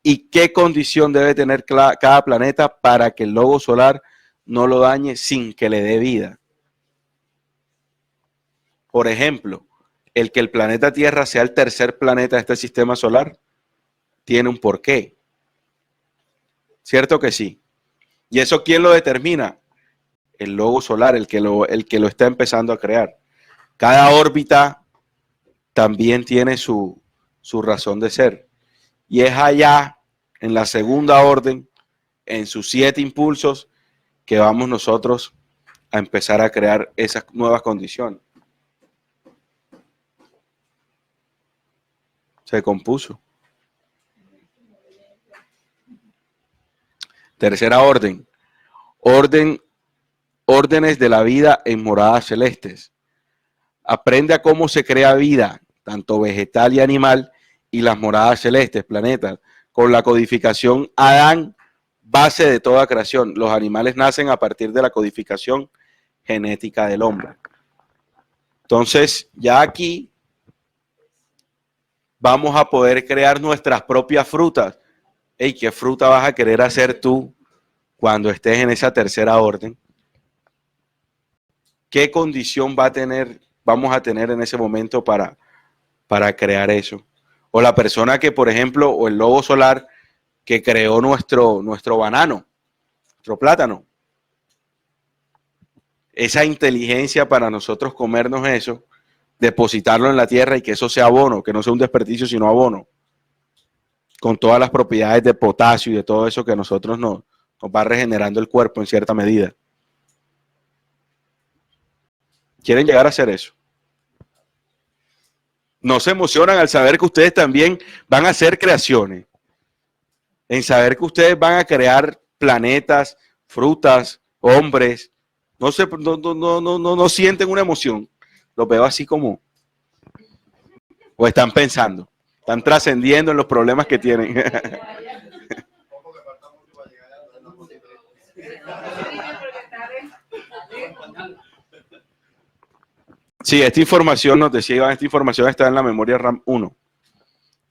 ¿Y qué condición debe tener cada planeta para que el logo solar no lo dañe sin que le dé vida? Por ejemplo, el que el planeta Tierra sea el tercer planeta de este sistema solar tiene un porqué. ¿Cierto que sí? ¿Y eso quién lo determina? El logo solar, el que lo está empezando a crear. Cada órbita también tiene su razón de ser. Y es allá, en la segunda orden, en sus 7 impulsos, que vamos nosotros a empezar a crear esas nuevas condiciones. Se compuso. Tercera orden. Órdenes de la vida en moradas celestes. Aprende a cómo se crea vida, tanto vegetal y animal, y las moradas celestes, planetas, con la codificación Adán, base de toda creación. Los animales nacen a partir de la codificación genética del hombre. Entonces, ya aquí vamos a poder crear nuestras propias frutas. Hey, ¿qué fruta vas a querer hacer tú cuando estés en esa tercera orden? ¿qué condición vamos a tener en ese momento para crear eso? O la persona que, por ejemplo, o el lobo solar que creó nuestro banano, nuestro plátano. Esa inteligencia para nosotros comernos eso, depositarlo en la tierra y que eso sea abono, que no sea un desperdicio, sino abono, con todas las propiedades de potasio y de todo eso que a nosotros nos va regenerando el cuerpo en cierta medida. ¿Quieren llegar a hacer eso? ¿No se emocionan al saber que ustedes también van a hacer creaciones? En saber que ustedes van a crear planetas, frutas, hombres. No sienten una emoción. Los veo así como, o están pensando, están trascendiendo en los problemas que tienen. Sí, esta información, nos decía Iván, esta información está en la memoria RAM 1.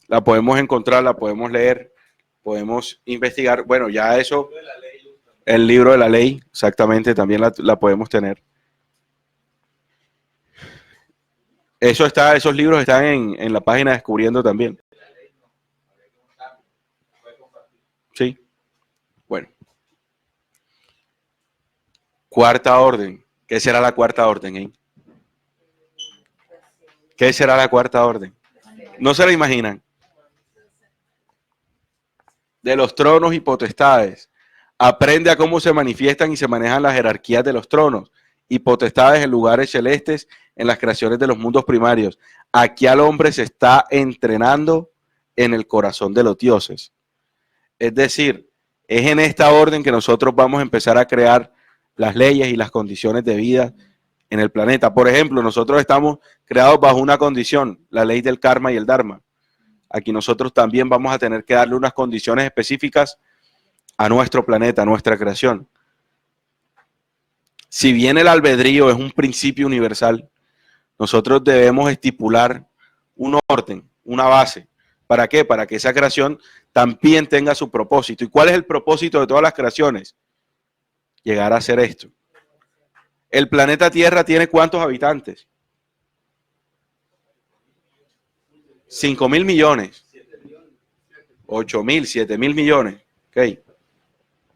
La podemos encontrar, la podemos leer, podemos investigar. Bueno, ya eso, el libro de la ley, exactamente, también la podemos tener. Esos libros están en la página Descubriendo también. Sí. Bueno. Cuarta orden. ¿Qué será la cuarta orden, ¿Qué será la cuarta orden? ¿No se la imaginan? De los tronos y potestades. Aprende a cómo se manifiestan y se manejan las jerarquías de los tronos y potestades en lugares celestes en las creaciones de los mundos primarios. Aquí al hombre se está entrenando en el corazón de los dioses. Es decir, es en esta orden que nosotros vamos a empezar a crear las leyes y las condiciones de vida en el planeta. Por ejemplo, nosotros estamos creados bajo una condición, la ley del karma y el dharma. Aquí nosotros también vamos a tener que darle unas condiciones específicas a nuestro planeta, a nuestra creación. Si bien el albedrío es un principio universal, nosotros debemos estipular un orden, una base. ¿Para qué? Para que esa creación también tenga su propósito. ¿Y cuál es el propósito de todas las creaciones? Llegar a hacer esto. ¿El planeta Tierra tiene cuántos habitantes? 5.000 millones. 8.000, 7.000 millones. Ok.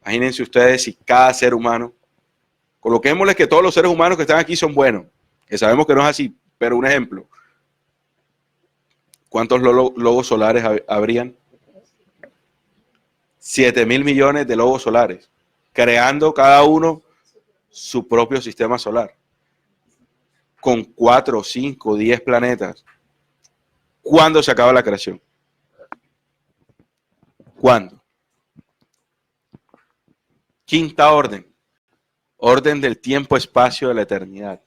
Imagínense ustedes si cada ser humano, coloquémosles que todos los seres humanos que están aquí son buenos, que sabemos que no es así, pero un ejemplo. ¿Cuántos lobos solares habrían? 7.000 millones de lobos solares, creando cada uno su propio sistema solar, con 4, 5, 10 planetas. ¿Cuándo se acaba la creación? ¿Cuándo? Quinta orden. Orden del tiempo-espacio de la eternidad.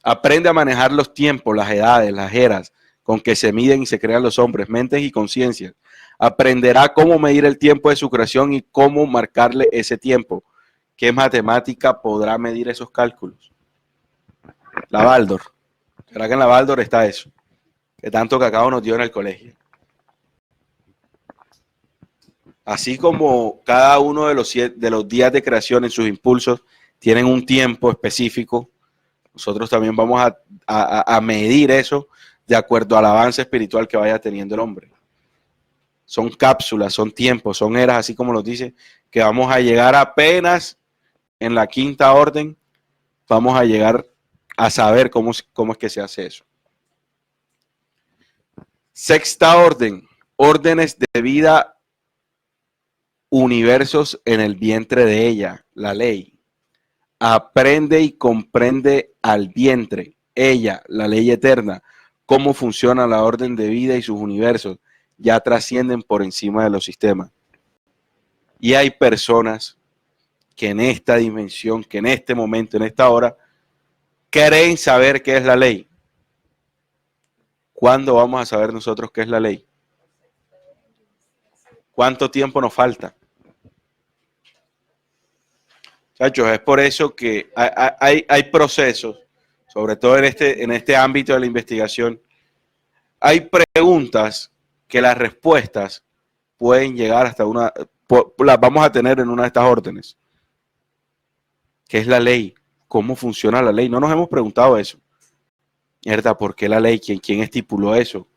Aprende a manejar los tiempos, las edades, las eras con que se miden y se crean los hombres, mentes y conciencias. Aprenderá cómo medir el tiempo de su creación y cómo marcarle ese tiempo. ¿Qué matemática podrá medir esos cálculos? La Baldor. ¿Será que en la Baldor está eso? Que tanto cacao nos dio en el colegio. Así como cada uno de los días de creación en sus impulsos tienen un tiempo específico, nosotros también vamos a medir eso de acuerdo al avance espiritual que vaya teniendo el hombre. Son cápsulas, son tiempos, son eras, así como nos dice, que vamos a llegar apenas en la quinta orden, vamos a llegar a saber cómo es que se hace eso. Sexta orden, órdenes de vida, universos en el vientre de ella, la ley. Aprende y comprende al vientre, ella, la ley eterna, cómo funciona la orden de vida y sus universos, ya trascienden por encima de los sistemas. Y hay personas que en esta dimensión, que en este momento, en esta hora, creen saber qué es la ley. ¿Cuándo vamos a saber nosotros qué es la ley? ¿Cuánto tiempo nos falta? Muchachos, es por eso que hay procesos, sobre todo en este ámbito de la investigación, hay preguntas que las respuestas pueden llegar hasta las vamos a tener en una de estas órdenes, que es la ley. cómo funciona la ley. No nos hemos preguntado eso. ¿Verdad? ¿Por qué la ley? ¿Quién estipuló eso?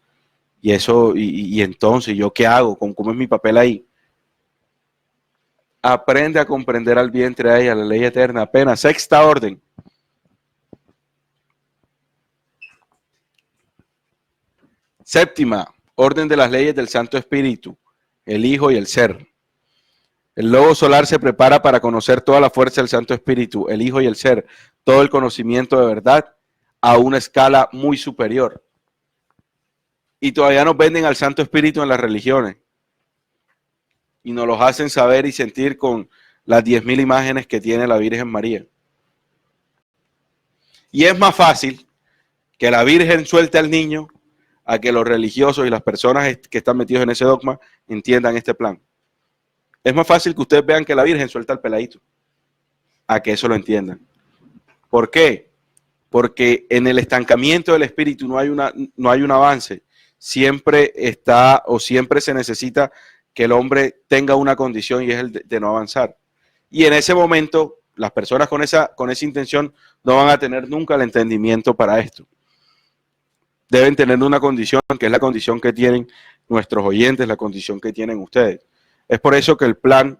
Y eso, y entonces, ¿yo qué hago? ¿Cómo es mi papel ahí? Aprende a comprender al vientre a ella, la ley eterna. Apenas, sexta orden. Séptima, orden de las leyes del Santo Espíritu, el Hijo y el Ser. El lobo solar se prepara para conocer toda la fuerza del Santo Espíritu, el Hijo y el Ser, todo el conocimiento de verdad a una escala muy superior. Y todavía nos venden al Santo Espíritu en las religiones. Y nos los hacen saber y sentir con las 10.000 imágenes que tiene la Virgen María. Y es más fácil que la Virgen suelte al niño a que los religiosos y las personas que están metidos en ese dogma entiendan este plan. Es más fácil que ustedes vean que la Virgen suelta al peladito, a que eso lo entiendan. ¿Por qué? Porque en el estancamiento del espíritu no hay un avance. Siempre está o siempre se necesita que el hombre tenga una condición y es el de no avanzar. Y en ese momento, las personas con esa intención no van a tener nunca el entendimiento para esto. Deben tener una condición que es la condición que tienen nuestros oyentes, la condición que tienen ustedes. Es por eso que el plan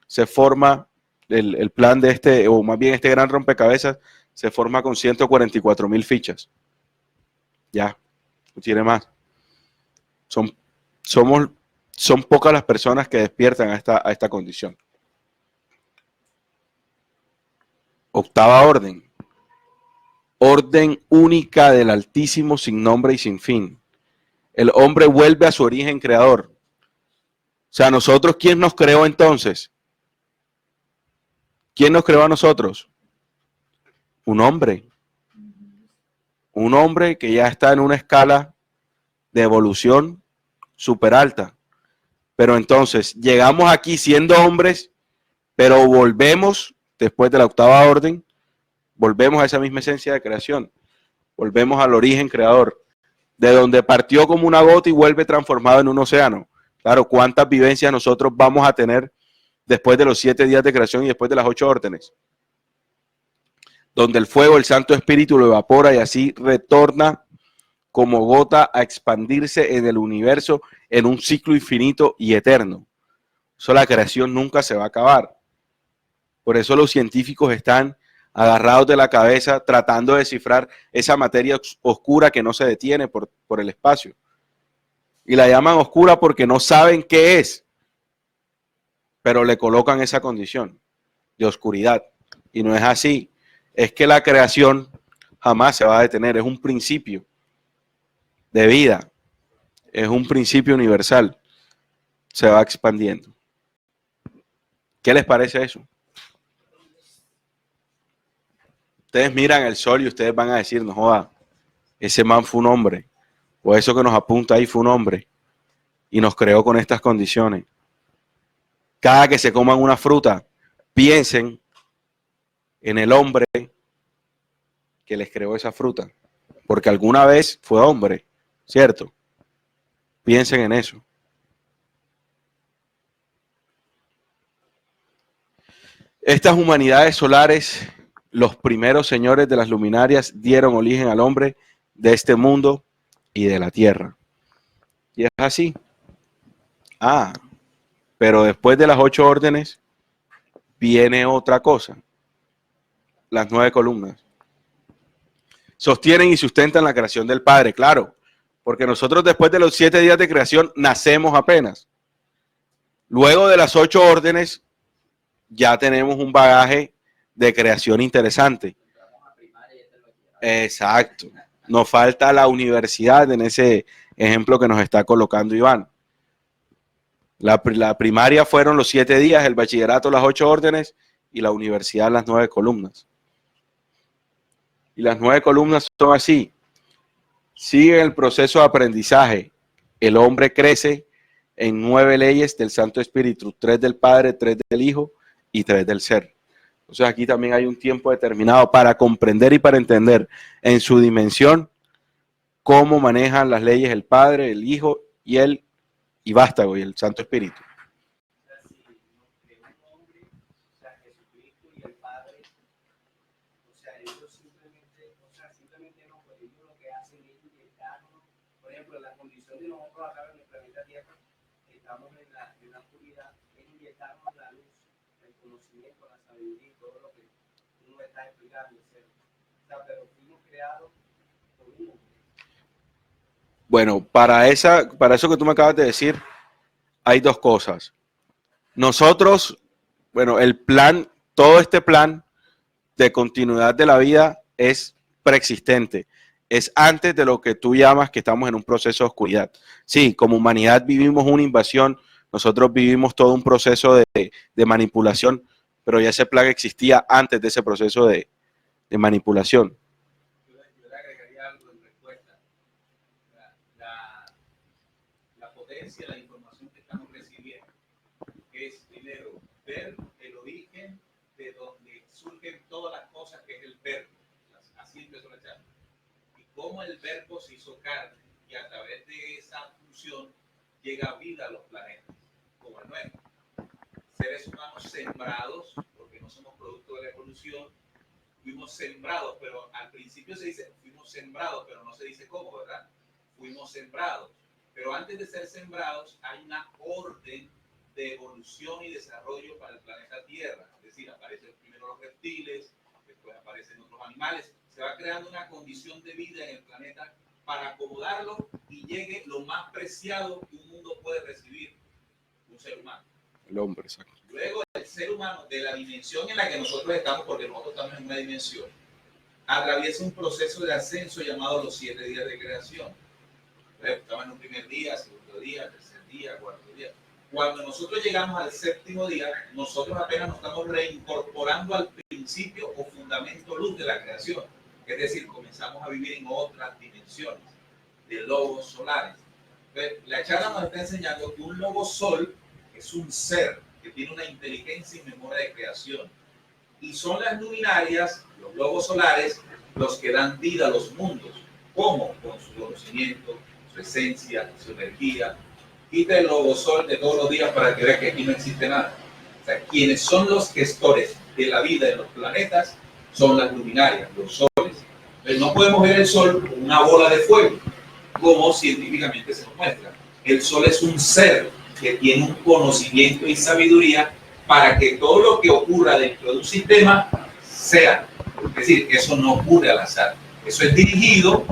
se forma, el plan de este, o más bien este gran rompecabezas, se forma con 144.000 fichas. Ya, no tiene más. Son pocas las personas que despiertan a esta condición. Octava orden. Orden única del Altísimo sin nombre y sin fin. El hombre vuelve a su origen creador. O sea, nosotros, ¿quién nos creó entonces? ¿Quién nos creó a nosotros? Un hombre. Un hombre que ya está en una escala de evolución súper alta. Pero entonces, llegamos aquí siendo hombres, pero volvemos, después de la octava orden, volvemos a esa misma esencia de creación. Volvemos al origen creador, de donde partió como una gota y vuelve transformado en un océano. Claro, ¿cuántas vivencias nosotros vamos a tener después de los 7 días de creación y después de las 8 órdenes? Donde el fuego, el Santo Espíritu lo evapora y así retorna como gota a expandirse en el universo en un ciclo infinito y eterno. Eso, la creación nunca se va a acabar. Por eso los científicos están agarrados de la cabeza tratando de descifrar esa materia oscura que no se detiene por el espacio. Y la llaman oscura porque no saben qué es, pero le colocan esa condición de oscuridad. Y no es así. Es que la creación jamás se va a detener. Es un principio de vida. Es un principio universal. Se va expandiendo. ¿Qué les parece eso? Ustedes miran el sol y ustedes van a decir, no joda, ese man fue un hombre. O eso que nos apunta ahí fue un hombre. Y nos creó con estas condiciones. Cada que se coman una fruta, piensen en el hombre que les creó esa fruta. Porque alguna vez fue hombre, ¿cierto? Piensen en eso. Estas humanidades solares, los primeros señores de las luminarias, dieron origen al hombre de este mundo y de la tierra. Y es así. Pero después de las 8 órdenes, viene otra cosa. Las 9 columnas. Sostienen y sustentan la creación del Padre, claro. Porque nosotros después de los 7 días de creación nacemos apenas. Luego de las 8 órdenes, ya tenemos un bagaje de creación interesante. Exacto. Nos falta la universidad en ese ejemplo que nos está colocando Iván. La primaria fueron los 7 días, el bachillerato las 8 órdenes y la universidad las 9 columnas. Y las 9 columnas son así. Sigue el proceso de aprendizaje. El hombre crece en 9 leyes del Santo Espíritu, 3 del Padre, 3 del Hijo y 3 del Ser. Entonces aquí también hay un tiempo determinado para comprender y para entender en su dimensión cómo manejan las leyes el Padre, el Hijo y vástago y el Santo Espíritu. ejemplo, en la condición de nosotros acá en el planeta Tierra, estamos en la oscuridad, es inyectarnos la luz, el conocimiento, la sabiduría y todo lo que tú nos estás explicando, ¿cierto? O sea, pero fuimos creados por un hombre. Bueno, para eso que tú me acabas de decir, hay dos cosas. Nosotros, bueno, el plan, todo este plan de continuidad de la vida es preexistente. Es antes de lo que tú llamas que estamos en un proceso de oscuridad. Sí, como humanidad vivimos una invasión, nosotros vivimos todo un proceso de manipulación, pero ya ese plan existía antes de ese proceso de manipulación. Yo le agregaría algo en respuesta. La potencia, la información que estamos recibiendo es, primero, ver el origen de donde surgen todas las cosas, que es el verbo. Así empezó la charla. Y cómo el verbo se hizo carne y a través de esa función llega vida a los planetas, como el nuestro. Seres humanos sembrados, porque no somos producto de la evolución, fuimos sembrados, pero al principio se dice fuimos sembrados, pero no se dice cómo, ¿verdad? Fuimos sembrados. Pero antes de ser sembrados hay una orden de evolución y desarrollo para el planeta Tierra. Es decir, aparecen primero los reptiles, después aparecen otros animales. Se va creando una condición de vida en el planeta para acomodarlo y llegue lo más preciado que un mundo puede recibir, un ser humano. El hombre, exacto. Luego el ser humano, de la dimensión en la que nosotros estamos, porque nosotros estamos en una dimensión, atraviesa un proceso de ascenso llamado los 7 días de creación. Estamos en un primer día, segundo día, tercer día, cuarto día. Cuando nosotros llegamos al 7º día, nosotros apenas nos estamos reincorporando al principio o fundamento luz de la creación. Es decir, comenzamos a vivir en otras dimensiones de lobos solares. Entonces, la charla nos está enseñando que un lobo sol es un ser que tiene una inteligencia y memoria de creación. Y son las luminarias, los lobos solares, los que dan vida a los mundos. ¿Cómo? Con su conocimiento, su esencia, su energía. Quita el lobo sol de todos los días para que vea que aquí no existe nada. O sea, quienes son los gestores de la vida en los planetas son las luminarias, los soles. Entonces, no podemos ver el sol como una bola de fuego, como científicamente se nos muestra. El sol es un ser que tiene un conocimiento y sabiduría para que todo lo que ocurra dentro de un sistema sea. Es decir, eso no ocurre al azar. Eso es dirigido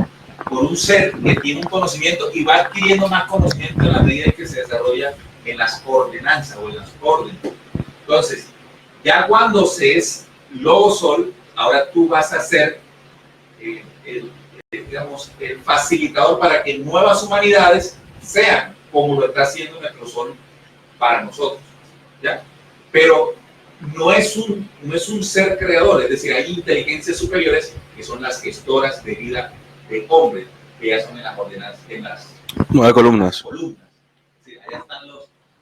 por un ser que tiene un conocimiento y va adquiriendo más conocimiento en la medida en que se desarrolla en las ordenanzas o en las órdenes. Entonces, ya cuando se es lobo sol, ahora tú vas a ser el facilitador para que nuevas humanidades sean como lo está haciendo nuestro sol para nosotros, ¿ya? Pero no es un ser creador, es decir, hay inteligencias superiores que son las gestoras de vida de hombres, que ya son en las ordenanzas, en las 9 columnas. Sí, allá están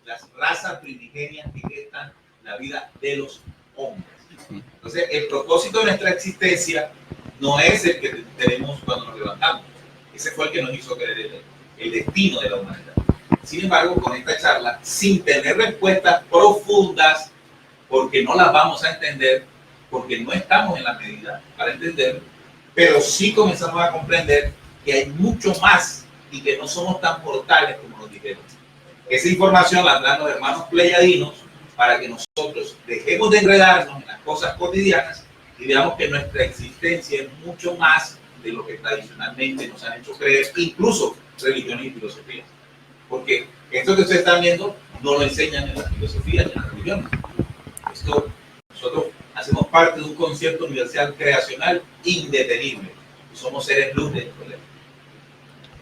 las razas primigenias que gestan la vida de los hombres. Entonces, el propósito de nuestra existencia no es el que tenemos cuando nos levantamos. Ese fue el que nos hizo creer el destino de la humanidad. Sin embargo, con esta charla, sin tener respuestas profundas, porque no las vamos a entender, porque no estamos en la medida para entenderlo, pero sí comenzamos a comprender que hay mucho más y que no somos tan mortales como nos dijeron. Esa información la dan los hermanos pleyadinos para que nosotros dejemos de enredarnos en las cosas cotidianas y veamos que nuestra existencia es mucho más de lo que tradicionalmente nos han hecho creer, incluso religiones y filosofías. Porque esto que ustedes están viendo no lo enseñan en las filosofías ni en las religiones. Esto, nosotros hacemos parte de un concierto universal creacional indetenible. Somos seres luz del problema.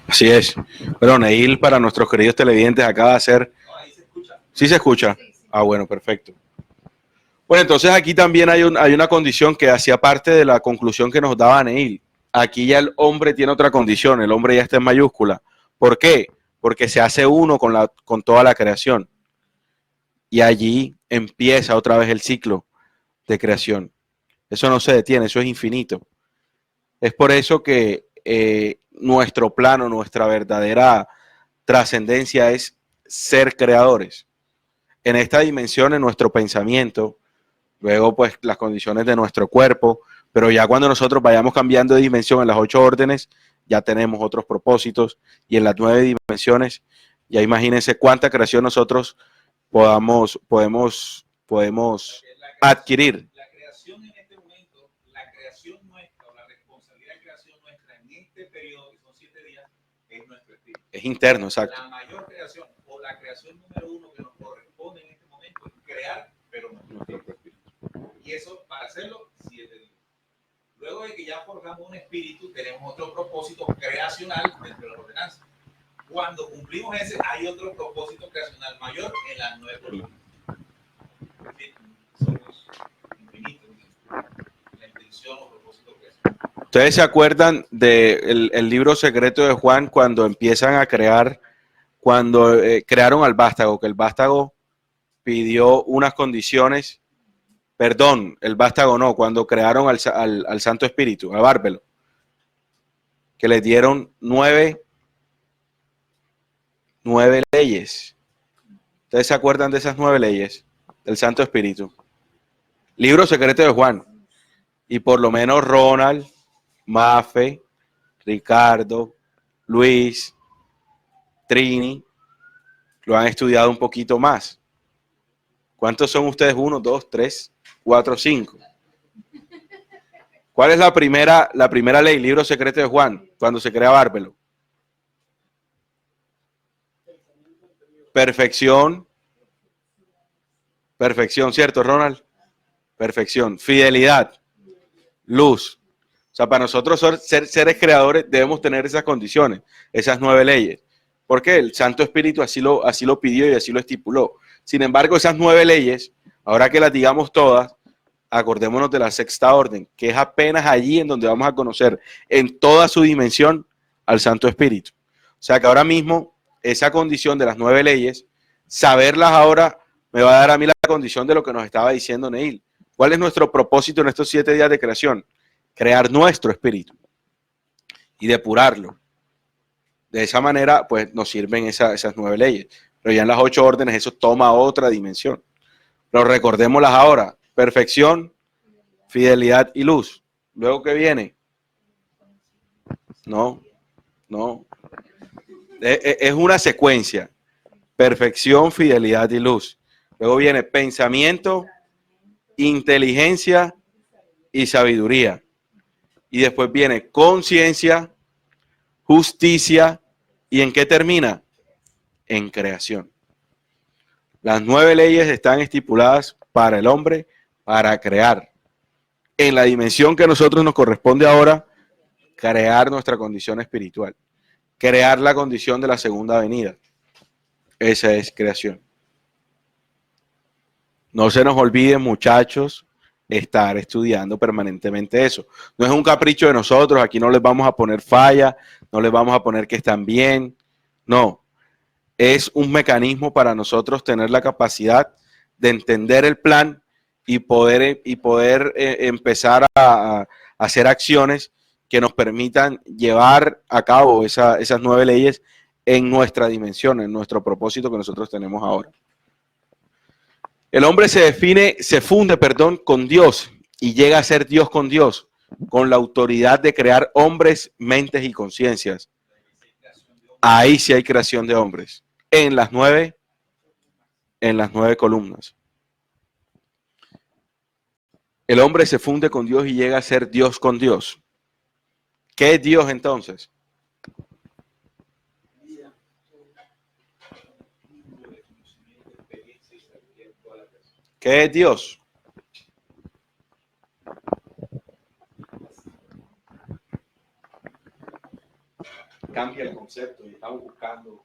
Así es. Bueno, Neil, para nuestros queridos televidentes, acaba de hacer... No, ahí se escucha. ¿Sí se escucha? Ah, bueno, perfecto. Bueno, entonces aquí también hay una condición que hacía parte de la conclusión que nos daba Neil. Aquí ya el hombre tiene otra condición, el hombre ya está en mayúscula. ¿Por qué? Porque se hace uno con toda la creación. Y allí empieza otra vez el ciclo de creación. Eso no se detiene, eso es infinito. Es por eso que nuestro plano, nuestra verdadera trascendencia es ser creadores. En esta dimensión, en nuestro pensamiento, luego pues las condiciones de nuestro cuerpo, pero ya cuando nosotros vayamos cambiando de dimensión en las 8 órdenes, ya tenemos otros propósitos, y en las 9 dimensiones, ya imagínense cuánta creación nosotros podemos adquirir. La creación en este momento, la creación nuestra, o la responsabilidad de creación nuestra en este periodo, que son 7 días, es nuestro espíritu. Es interno, exacto. La mayor creación, o la creación número 1 que nos corresponde en este momento, es crear, pero nuestro espíritu. Y eso, para hacerlo, 7 días. Luego de que ya forjamos un espíritu, tenemos otro propósito creacional dentro de las ordenanzas. Cuando cumplimos ese, hay otro propósito creacional mayor en las 9 columnas. Somos infinitos. La intención o propósito creacional. ¿Ustedes se acuerdan del libro secreto de Juan cuando empiezan a crear, cuando crearon al vástago, que el vástago pidió unas condiciones? Perdón, el vástago no, cuando crearon al Santo Espíritu, a Bárbelo, que les dieron 9 leyes. ¿Ustedes se acuerdan de esas 9 leyes del Santo Espíritu? Libro secreto de Juan. Y por lo menos Ronald, Mafe, Ricardo, Luis, Trini, lo han estudiado un poquito más. ¿Cuántos son ustedes? 1, 2, 3, 4, 5. ¿Cuál es la primera ley, libro secreto de Juan, cuando se crea Bárbelo? Perfección. Perfección, ¿cierto, Ronald? Perfección. Fidelidad. Luz. O sea, para nosotros ser seres creadores debemos tener esas condiciones, esas 9 leyes. Porque el Santo Espíritu así lo pidió y así lo estipuló. Sin embargo, esas 9 leyes, ahora que las digamos todas, acordémonos de la sexta orden, que es apenas allí en donde vamos a conocer en toda su dimensión al Santo Espíritu. O sea que ahora mismo esa condición de las 9 leyes, saberlas ahora me va a dar a mí la condición de lo que nos estaba diciendo Neil. ¿Cuál es nuestro propósito en estos 7 días de creación? Crear nuestro espíritu y depurarlo. De esa manera, pues nos sirven esas 9 leyes. Pero ya en las 8 órdenes eso toma otra dimensión. Pero recordémoslas ahora. Perfección, fidelidad y luz. Luego, ¿qué viene? No. Es una secuencia. Perfección, fidelidad y luz. Luego viene pensamiento, inteligencia y sabiduría. Y después viene conciencia, justicia. ¿Y en qué termina? En creación. Las 9 leyes están estipuladas para el hombre, para crear. En la dimensión que a nosotros nos corresponde ahora, crear nuestra condición espiritual. Crear la condición de la segunda venida. Esa es creación. No se nos olvide, muchachos, estar estudiando permanentemente eso. No es un capricho de nosotros, aquí no les vamos a poner falla, no les vamos a poner que están bien, no. Es un mecanismo para nosotros tener la capacidad de entender el plan y poder empezar a hacer acciones que nos permitan llevar a cabo esas 9 leyes en nuestra dimensión, en nuestro propósito que nosotros tenemos ahora. El hombre se funde con Dios y llega a ser Dios con Dios, con la autoridad de crear hombres, mentes y conciencias. Ahí sí hay creación de hombres, en las 9 columnas. El hombre se funde con Dios y llega a ser Dios con Dios. ¿Qué es Dios entonces? ¿Qué es Dios? Cambia el concepto y estamos buscando.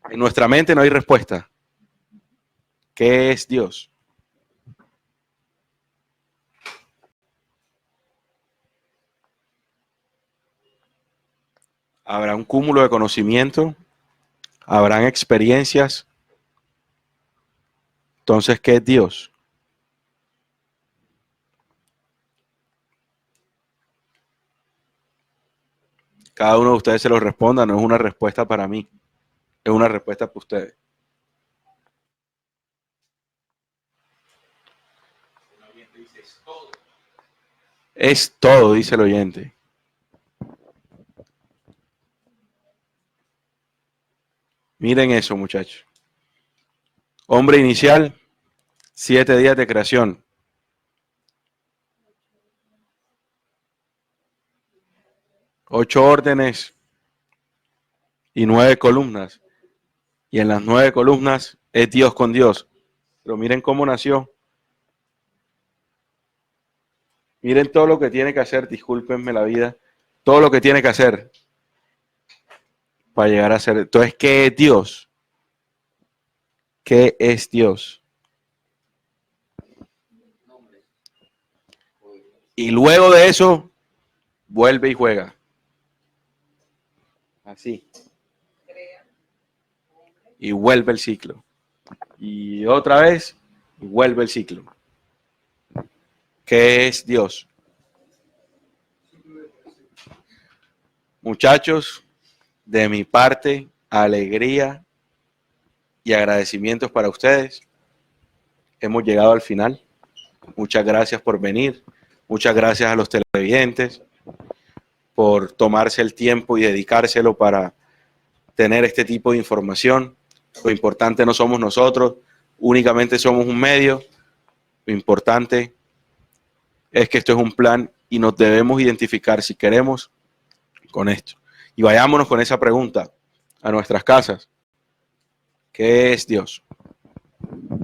En nuestra mente no hay respuesta. ¿Qué es Dios? Habrá un cúmulo de conocimiento, habrán experiencias. Entonces, ¿qué es Dios? Cada uno de ustedes se lo responda, no es una respuesta para mí, es una respuesta para ustedes. Es todo, dice el oyente. Miren eso, muchachos. Hombre inicial, 7 días de creación. Ocho órdenes y 9 columnas. Y en las 9 columnas es Dios con Dios. Pero miren cómo nació. Miren todo lo que tiene que hacer, discúlpenme la vida, todo lo que tiene que hacer para llegar a ser. Entonces, ¿qué es Dios? ¿Qué es Dios? Y luego de eso, vuelve y juega. Así. Y vuelve el ciclo. Y otra vez, y vuelve el ciclo. ¿Qué es Dios? Muchachos, de mi parte, alegría y agradecimientos para ustedes. Hemos llegado al final. Muchas gracias por venir. Muchas gracias a los televidentes por tomarse el tiempo y dedicárselo para tener este tipo de información. Lo importante no somos nosotros, únicamente somos un medio. Lo importante es que esto es un plan y nos debemos identificar si queremos con esto. Y vayámonos con esa pregunta a nuestras casas. ¿Qué es Dios?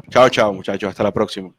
Chao, chao, muchachos. Hasta la próxima.